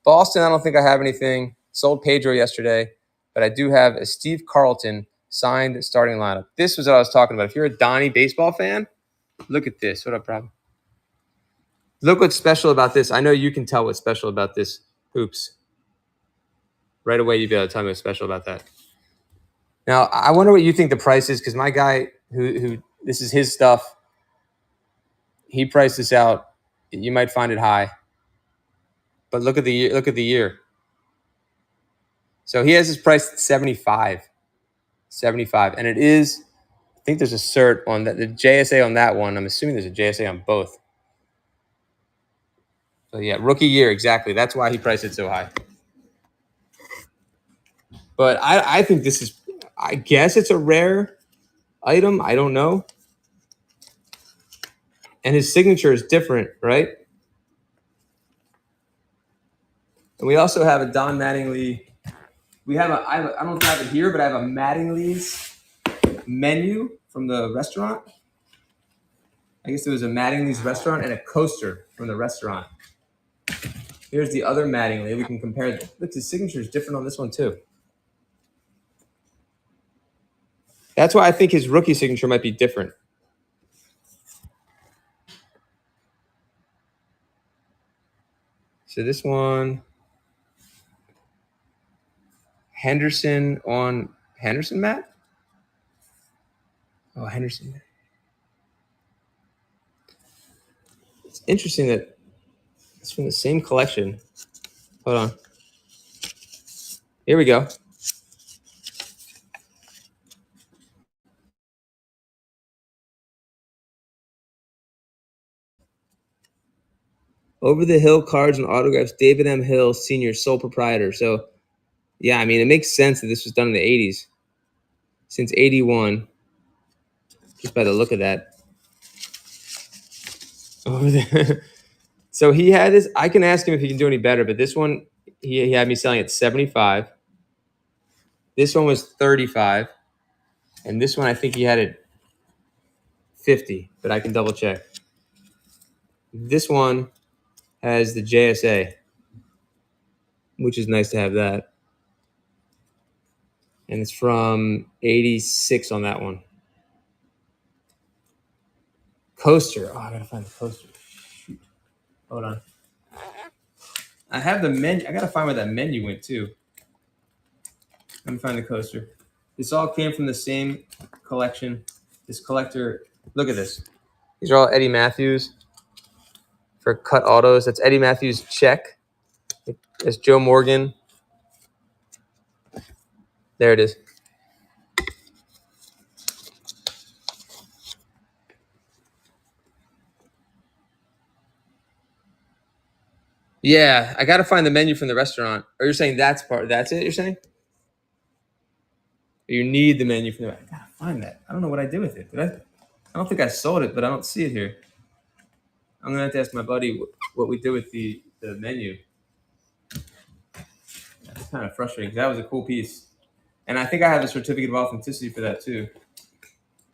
Boston, I don't think I have anything. Sold Pedro yesterday, but I do have a Steve Carlton signed starting lineup. This was what I was talking about. If you're a Donnie baseball fan, look at this. What up, Rob? Look what's special about this. I know you can tell what's special about this. Hoops. Right away, you'd be able to tell me what's special about that. Now, I wonder what you think the price is, because my guy who this is his stuff, he priced this out. You might find it high. But look at the year. Look at the year. So he has his price at 75. 75. And it is, I think there's a cert on that. The JSA on that one. I'm assuming there's a JSA on both. So yeah, rookie year, exactly. That's why he priced it so high. But I think this is, I guess it's a rare item. I don't know. And his signature is different, right? And we also have a Don Mattingly. We have I don't have it here, but I have a Mattingly's menu from the restaurant. I guess there was a Mattingly's restaurant and a coaster from the restaurant. Here's the other Mattingly. We can compare. Look, his signature is different on this one too. That's why I think his rookie signature might be different. So this one, Henderson on Henderson, Matt? Oh, Henderson. It's interesting that it's from the same collection. Hold on. Here we go. Over the Hill cards and autographs, David M. Hill, Sr., sole proprietor. So, yeah, I mean, it makes sense that this was done in the 80s. Since 81, just by the look of that. Over there. So he had this. I can ask him if he can do any better, but this one, he had me selling at 75. This one was 35. And this one, I think he had it 50, but I can double check. This one has the JSA, which is nice to have that. And it's from 86 on that one. Coaster. Oh, I gotta find the coaster. Shoot. Hold on. I have the menu. I gotta find where that menu went too. Let me find the coaster. This all came from the same collection. This collector. Look at this. These are all Eddie Matthews for cut autos. That's Eddie Matthews check. That's Joe Morgan. There it is. Yeah, I got to find the menu from the restaurant. Or you're saying that's it, you're saying? Or you need the menu from the I got to find that. I don't know what I did with it. I don't think I sold it, but I don't see it here. I'm going to have to ask my buddy what we did with the menu. That's kind of frustrating because that was a cool piece. And I think I have a certificate of authenticity for that too.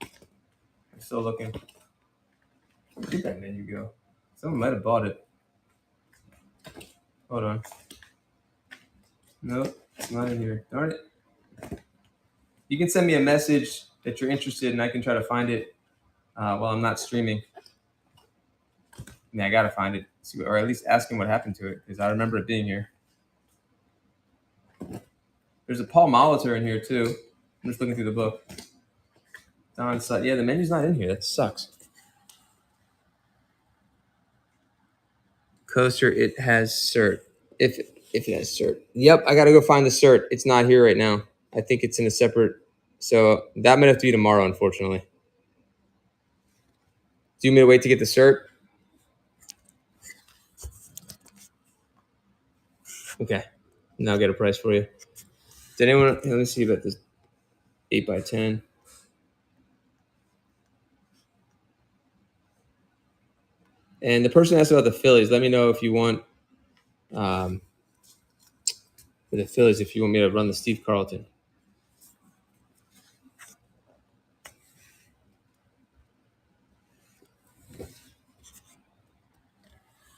I'm still looking. Where did that menu go? Someone might have bought it. Hold on. Nope, it's not in here. Darn it. You can send me a message that you're interested and I can try to find it while I'm not streaming. I gotta find it, or at least ask him what happened to it because I remember it being here. There's a Paul Molitor in here too. I'm just looking through the book. Don Sutton. Yeah, the menu's not in here. That sucks. Coaster, it has cert. If it has cert. Yep, I gotta go find the cert. It's not here right now. I think it's in a separate. So that might have to be tomorrow, unfortunately. Do you want me to wait to get the cert? Okay. Now I'll get a price for you. Did anyone? Let me see about this 8x10. And the person asked about the Phillies. Let me know if you want for the Phillies, if you want me to run the Steve Carlton.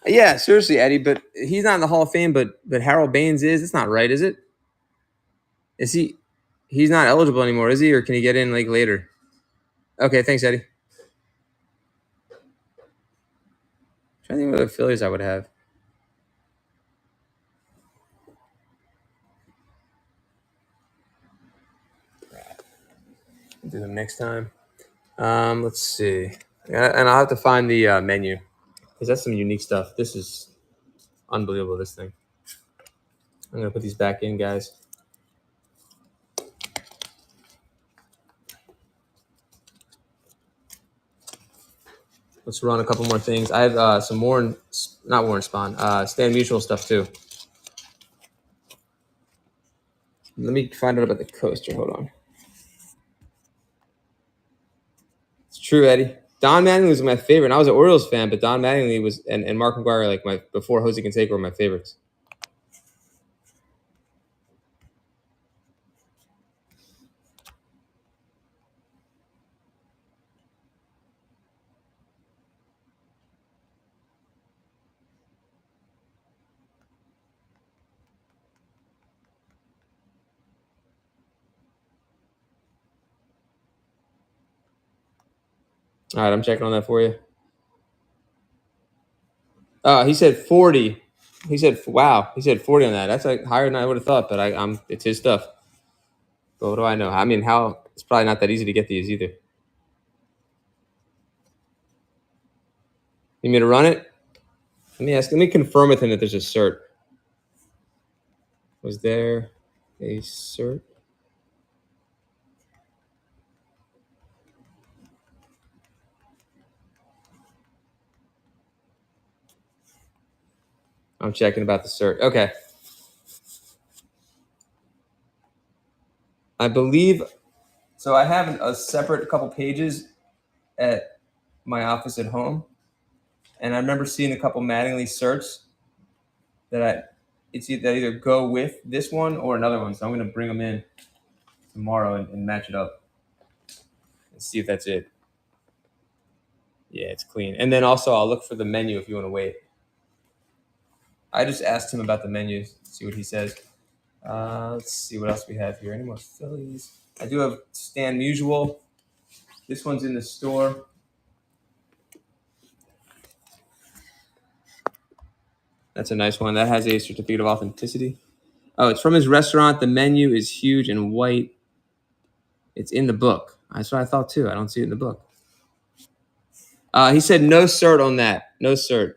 Yeah, seriously, Eddie, but he's not in the Hall of Fame, but Harold Baines is. It's not right, is it? Is he? He's not eligible anymore, is he? Or can he get in like later? Okay, thanks, Eddie. I'm trying to think what other Phillies I would have. I'll do them next time. Let's see. And I'll have to find the menu because that's some unique stuff. This is unbelievable, this thing. I'm going to put these back in, guys. Let's run a couple more things. I have some Warren, not Warren Spahn, Stan Musial stuff too. Let me find out about the coaster. Hold on. It's true, Eddie. Don Mattingly was my favorite. And I was an Orioles fan, but Don Mattingly was and Mark McGwire, like my before Jose Canseco, were my favorites. All right, I'm checking on that for you. He said 40. He said, wow. He said 40 on that. That's like higher than I would have thought, but it's his stuff. But what do I know? I mean, it's probably not that easy to get these either. You need me to run it? Let me confirm with him that there's a cert. Was there a cert? I'm checking about the cert. Okay. I believe so. I have a separate couple pages at my office at home, and I remember seeing a couple Mattingly certs that either go with this one or another one. So I'm going to bring them in tomorrow and match it up and see if that's it. Yeah, it's clean. And then also I'll look for the menu if you want to wait. I just asked him about the menu, see what he says. Let's see what else we have here. Any more Phillies? I do have Stan Musial. This one's in the store. That's a nice one. That has a certificate of authenticity. Oh, it's from his restaurant. The menu is huge and white. It's in the book. That's what I thought too. I don't see it in the book. He said no cert on that. No cert.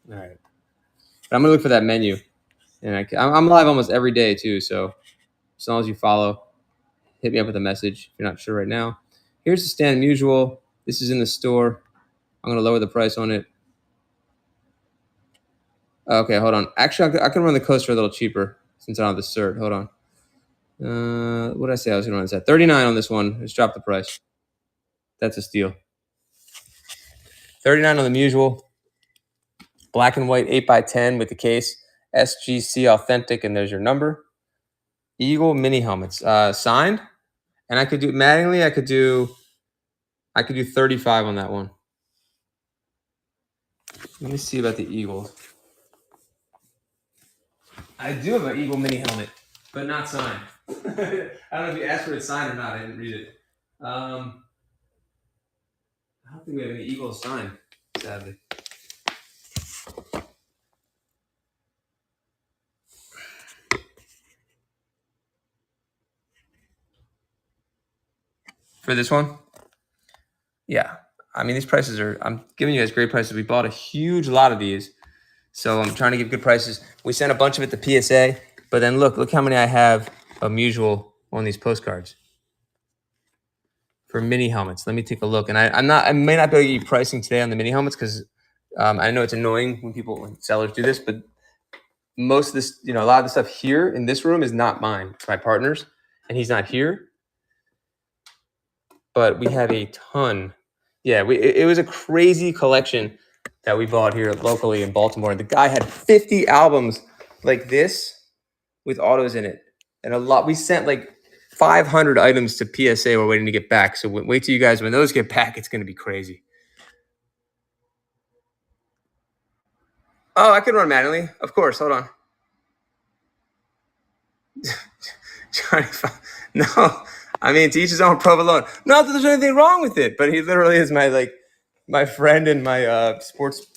All right. But I'm gonna look for that menu, and I'm live almost every day too. So as long as you follow, hit me up with a message if you're not sure right now. Here's the Stan Musial. This is in the store. I'm gonna lower the price on it. Okay, hold on. Actually, I can run the coaster a little cheaper since I don't have the cert. Hold on. What did I say I was gonna run this at? 39 on this one. Let's drop the price. That's a steal. 39 on the Musial. Black and white 8x10 with the case. SGC authentic, and there's your number. Eagle mini helmets. Signed. And I could do Mattingly, I could do 35 on that one. Let me see about the Eagles. I do have an Eagle mini helmet, but not signed. I don't know if you asked for it signed or not. I didn't read it. I don't think we have any Eagles signed, sadly. For this one? Yeah. I mean, these prices I'm giving you guys great prices. We bought a huge lot of these. So I'm trying to give good prices. We sent a bunch of it to PSA, but then look how many I have of Musial on these postcards for mini helmets. Let me take a look. And I may not be able to give you pricing today on the mini helmets because I know it's annoying when sellers do this, but most of this, a lot of the stuff here in this room is not mine. It's my partner's, and he's not here. But we have a ton. Yeah, it was a crazy collection that we bought here locally in Baltimore. The guy had 50 albums like this with autos in it. And a lot. We sent like 500 items to PSA. We're waiting to get back. So wait till you guys, when those get back, it's going to be crazy. Oh, I can run manually. Of course. Hold on. Johnny, no. I mean, to each his own, provolone. Not that there's anything wrong with it, but he literally is my friend and my sports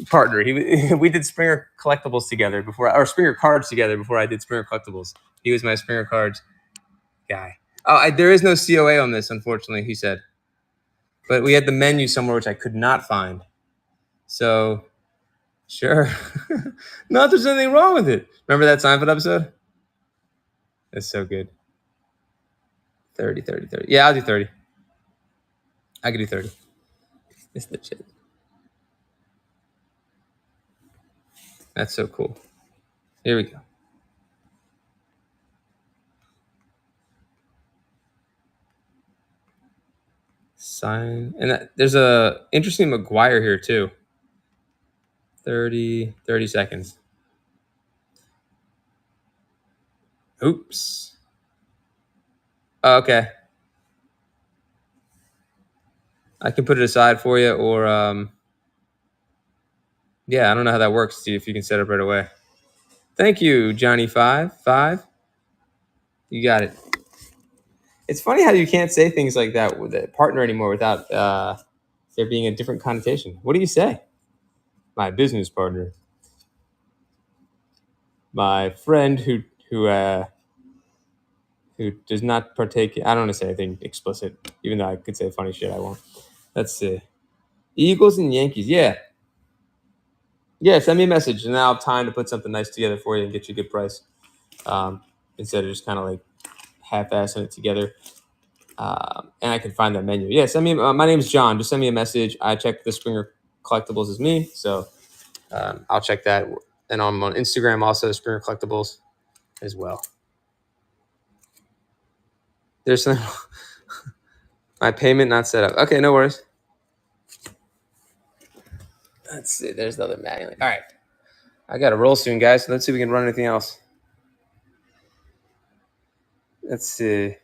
partner. We did Springer collectibles together or Springer cards together before I did Springer collectibles. He was my Springer cards guy. Oh, there is no COA on this, unfortunately, he said. But we had the menu somewhere, which I could not find. So, sure. Not that there's anything wrong with it. Remember that Seinfeld episode? That's so good. 30. Yeah, I'll do 30. I could do 30. It's legit. That's so cool. Here we go. Sign. And there's a interesting McGuire here too. 30 seconds. Oops. Okay. I can put it aside for you, or yeah, I don't know how that works. See if you can set up right away. Thank you, Johnny 5. You got it. It's funny how you can't say things like that with a partner anymore without there being a different connotation. What do you say? My business partner, my friend who does not partake. I don't want to say anything explicit, even though I could say funny shit. I won't. Let's see. Eagles and Yankees. Yeah. Yeah, send me a message, and I'll have time to put something nice together for you and get you a good price. Instead of just kind of like half-assing it together. And I can find that menu. Yeah, send me. My name's John. Just send me a message. I check the Springer Collectibles as me, so I'll check that. And I'm on Instagram also, Springer Collectibles as well. There's some my payment not set up. Okay, no worries. Let's see. There's the other manual. All right, I got to roll soon, guys. So let's see if we can run anything else. Let's see.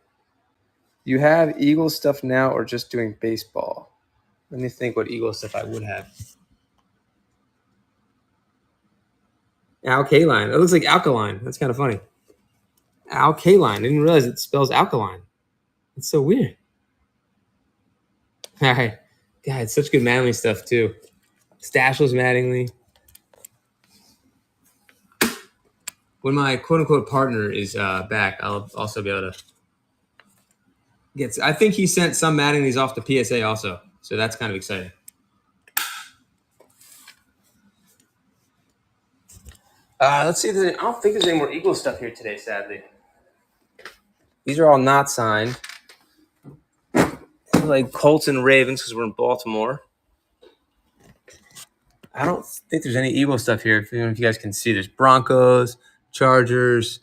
You have Eagles stuff now, or just doing baseball? Let me think what Eagles stuff I would have. Alkaline. It looks like alkaline. That's kind of funny. Alkaline. I didn't realize it spells alkaline. It's so weird. All right. God, it's such good Mattingly stuff, too. Stashless Mattingly. When my quote-unquote partner is back, I'll also be able to get... I think he sent some Mattinglys off to PSA also, so that's kind of exciting. Let's see. I don't think there's any more Eagles stuff here today, sadly. These are all not signed. Like Colts and Ravens because we're in Baltimore. I don't think there's any Eagle stuff here. If you guys can see, there's Broncos, Chargers.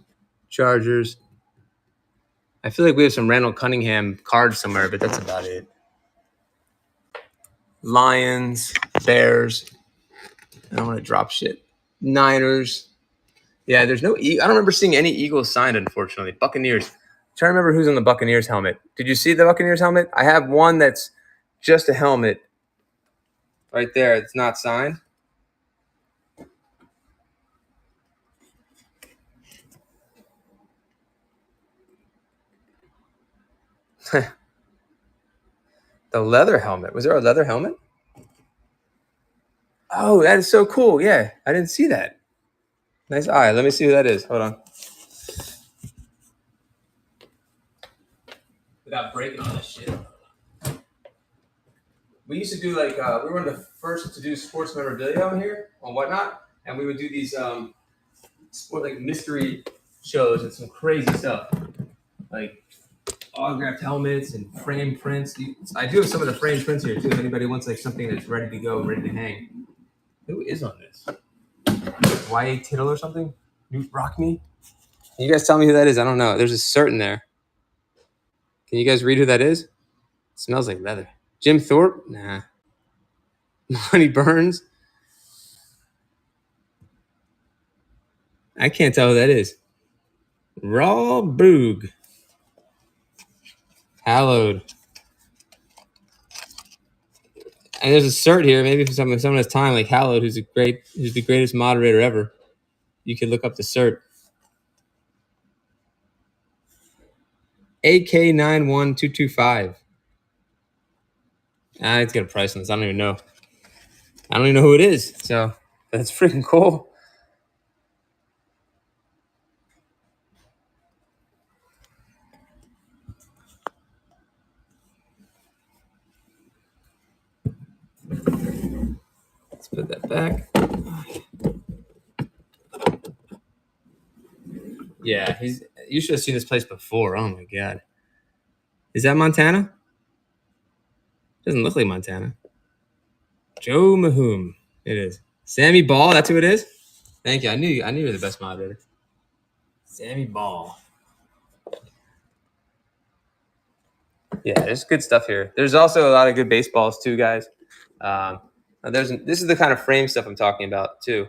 I feel like we have some Randall Cunningham cards somewhere, but that's about it. Lions, Bears. I don't want to drop shit. Niners. Yeah, there's no. I don't remember seeing any Eagles signed, unfortunately. Buccaneers. I'm trying to remember who's on the Buccaneers helmet. Did you see the Buccaneers helmet? I have one that's just a helmet right there. It's not signed. The leather helmet. Was there a leather helmet? Oh, that is so cool. Yeah, I didn't see that. Nice eye. Let me see who that is. Hold on. Without breaking all this shit. We used to do like, we were one of the first to do sports memorabilia on here on Whatnot. And we would do these sport like mystery shows and some crazy stuff. Like autographed helmets and framed prints. I do have some of the framed prints here too. If anybody wants like something that's ready to go, ready to hang. Who is on this? Y.A. Tittle or something? Newt Rockme? Can you guys tell me who that is? I don't know. There's a cert in there. Can you guys read who that is? It smells like leather. Jim Thorpe? Nah. Monty Burns? I can't tell who that is. Raw Boog. Hallowed. And there's a cert here, maybe if someone has time, like Hallowed, who's the greatest moderator ever. You can look up the cert. AK91225. I need to get a price on this. I don't even know. I don't even know who it is. So that's freaking cool. Let's put that back. Yeah, you should have seen this place before. Oh my god. Is that Montana? Doesn't look like Montana. Joe Mahum. It is. Sammy Ball, that's who it is? Thank you. I knew you were the best moderator. Sammy Ball. Yeah, there's good stuff here. There's also a lot of good baseballs too, guys. This is the kind of frame stuff I'm talking about too.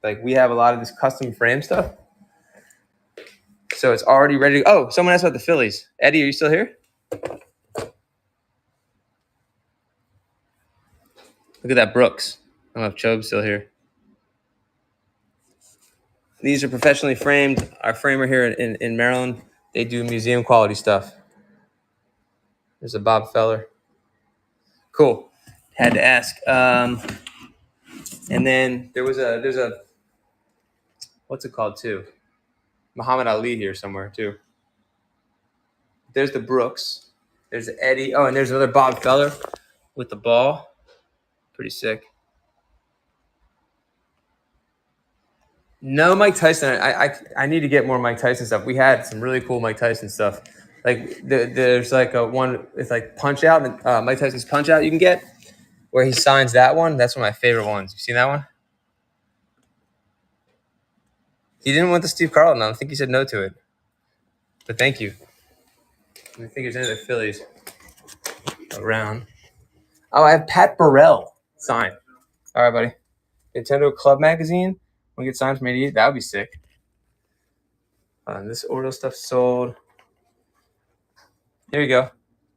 Like we have a lot of this custom frame stuff. So it's already ready to go. Oh, someone asked about the Phillies. Eddie, are you still here? Look at that Brooks. I don't know if Chobe's still here. These are professionally framed. Our framer here in Maryland, they do museum quality stuff. There's a Bob Feller. Cool. Had to ask. And then there's a what's it called too? Muhammad Ali here somewhere too. There's the Brooks. There's the Eddie. Oh, and there's another Bob Feller with the ball. Pretty sick. No Mike Tyson. I need to get more Mike Tyson stuff. We had some really cool Mike Tyson stuff. Like there's like a one. It's like Punch Out. Mike Tyson's Punch Out. You can get where he signs that one. That's one of my favorite ones. You seen that one? He didn't want the Steve Carlton. I think he said no to it. But thank you. I think there's any other Phillies around. Oh, I have Pat Burrell signed. All right, buddy. Nintendo Club Magazine. We get signed from 88. That would be sick. This Orioles stuff sold. Here you go.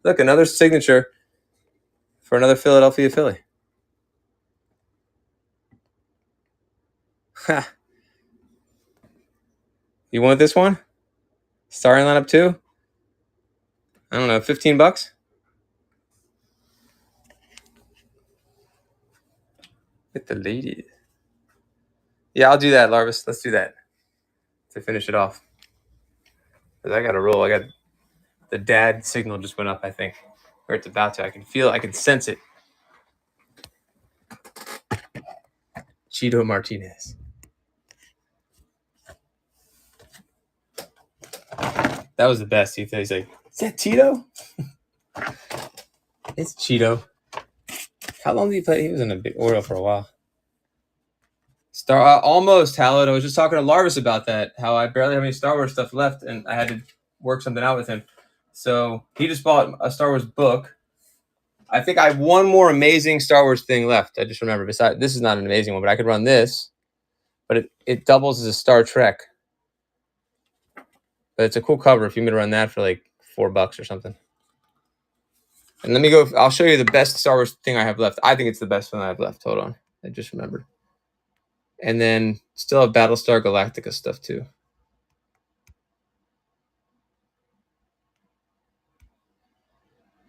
Look, another signature for another Philadelphia Philly. Ha. You want this one? Starting lineup 2? I don't know, $15? With the ladies. Yeah, I'll do that, Larvis. Let's do that to finish it off. Because I got to roll. I got the dad signal just went up, I think. Or it's about to. I can feel it. I can sense it. Cheeto Martinez. That was the best. He's like, is that Cheeto? It's Cheeto. How long did he play? He was in a big Oriole for a while. Almost, Hallowed. I was just talking to Larvis about that, how I barely have any Star Wars stuff left, and I had to work something out with him. So he just bought a Star Wars book. I think I have one more amazing Star Wars thing left. I just remember. Besides, this is not an amazing one, but I could run this. But it doubles as a Star Trek. But it's a cool cover if you want to run that for like $4 or something. And let me go. I'll show you the best Star Wars thing I have left. I think it's the best one I have left. Hold on. I just remembered. And then still have Battlestar Galactica stuff too.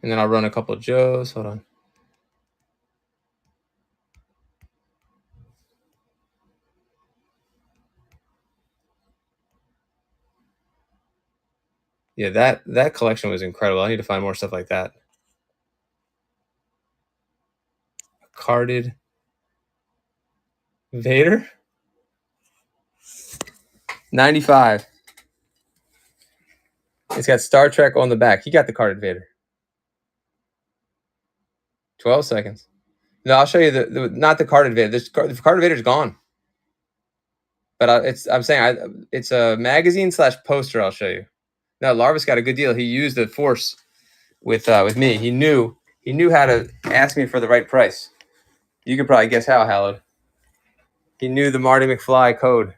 And then I'll run a couple of Joes. Hold on. Yeah, that collection was incredible. I need to find more stuff like that. Carded Vader? 95. It's got Star Trek on the back. He got the carded Vader. 12 seconds. No, I'll show you the not the carded Vader. The carded Vader's gone. But I'm saying it's a magazine / poster. I'll show you. No, Larvis got a good deal. He used the Force with me. He knew how to ask me for the right price. You could probably guess how, Hallowed. He knew the Marty McFly code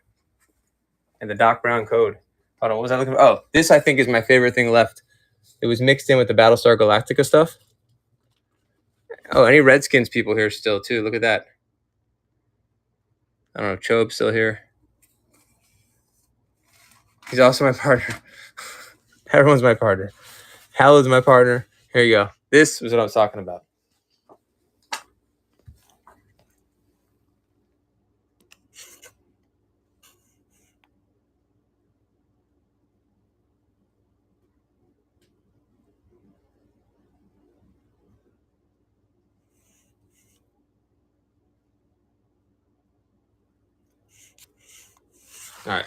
and the Doc Brown code. Hold on, what was I looking for? Oh, this I think is my favorite thing left. It was mixed in with the Battlestar Galactica stuff. Oh, any Redskins people here still too. Look at that. I don't know, Chobe's still here. He's also my partner. Everyone's my partner. Hallowed's my partner. Here you go. This was what I was talking about. All right.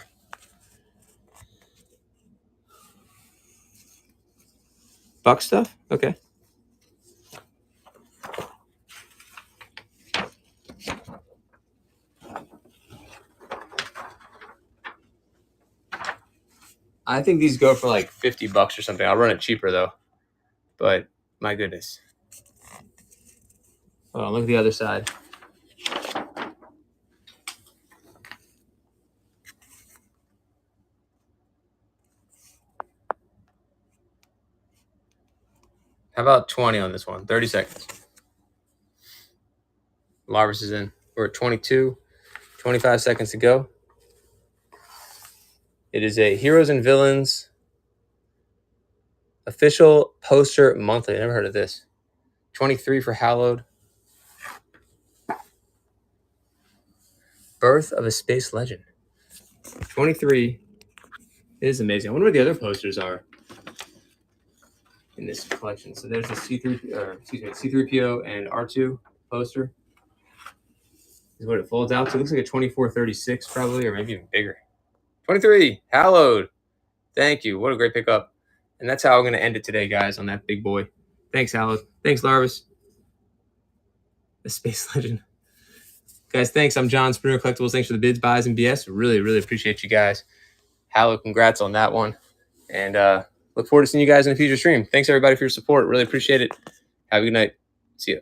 Buck stuff? Okay. I think these go for like $50 or something. I'll run it cheaper though. But my goodness. Hold on, look at the other side. How about 20 on this one? 30 seconds. Larvis is in. We're at 22. 25 seconds to go. It is a Heroes and Villains official poster monthly. I never heard of this. 23 for Hallowed. Birth of a Space Legend. 23 is amazing. I wonder what the other posters are in this collection. So there's the C3PO and R2 poster. is what it folds out to. It looks like a 2436 probably, or maybe even bigger. 23, Hallowed. Thank you. What a great pickup. And that's how I'm going to end it today, guys, on that big boy. Thanks, Hallowed. Thanks, Larvis. The Space Legend. Guys, thanks. I'm John, Spooner Collectibles. Thanks for the bids, buys, and BS. Really, really appreciate you guys. Hallowed, congrats on that one. And look forward to seeing you guys in a future stream. Thanks, everybody, for your support. Really appreciate it. Have a good night. See ya.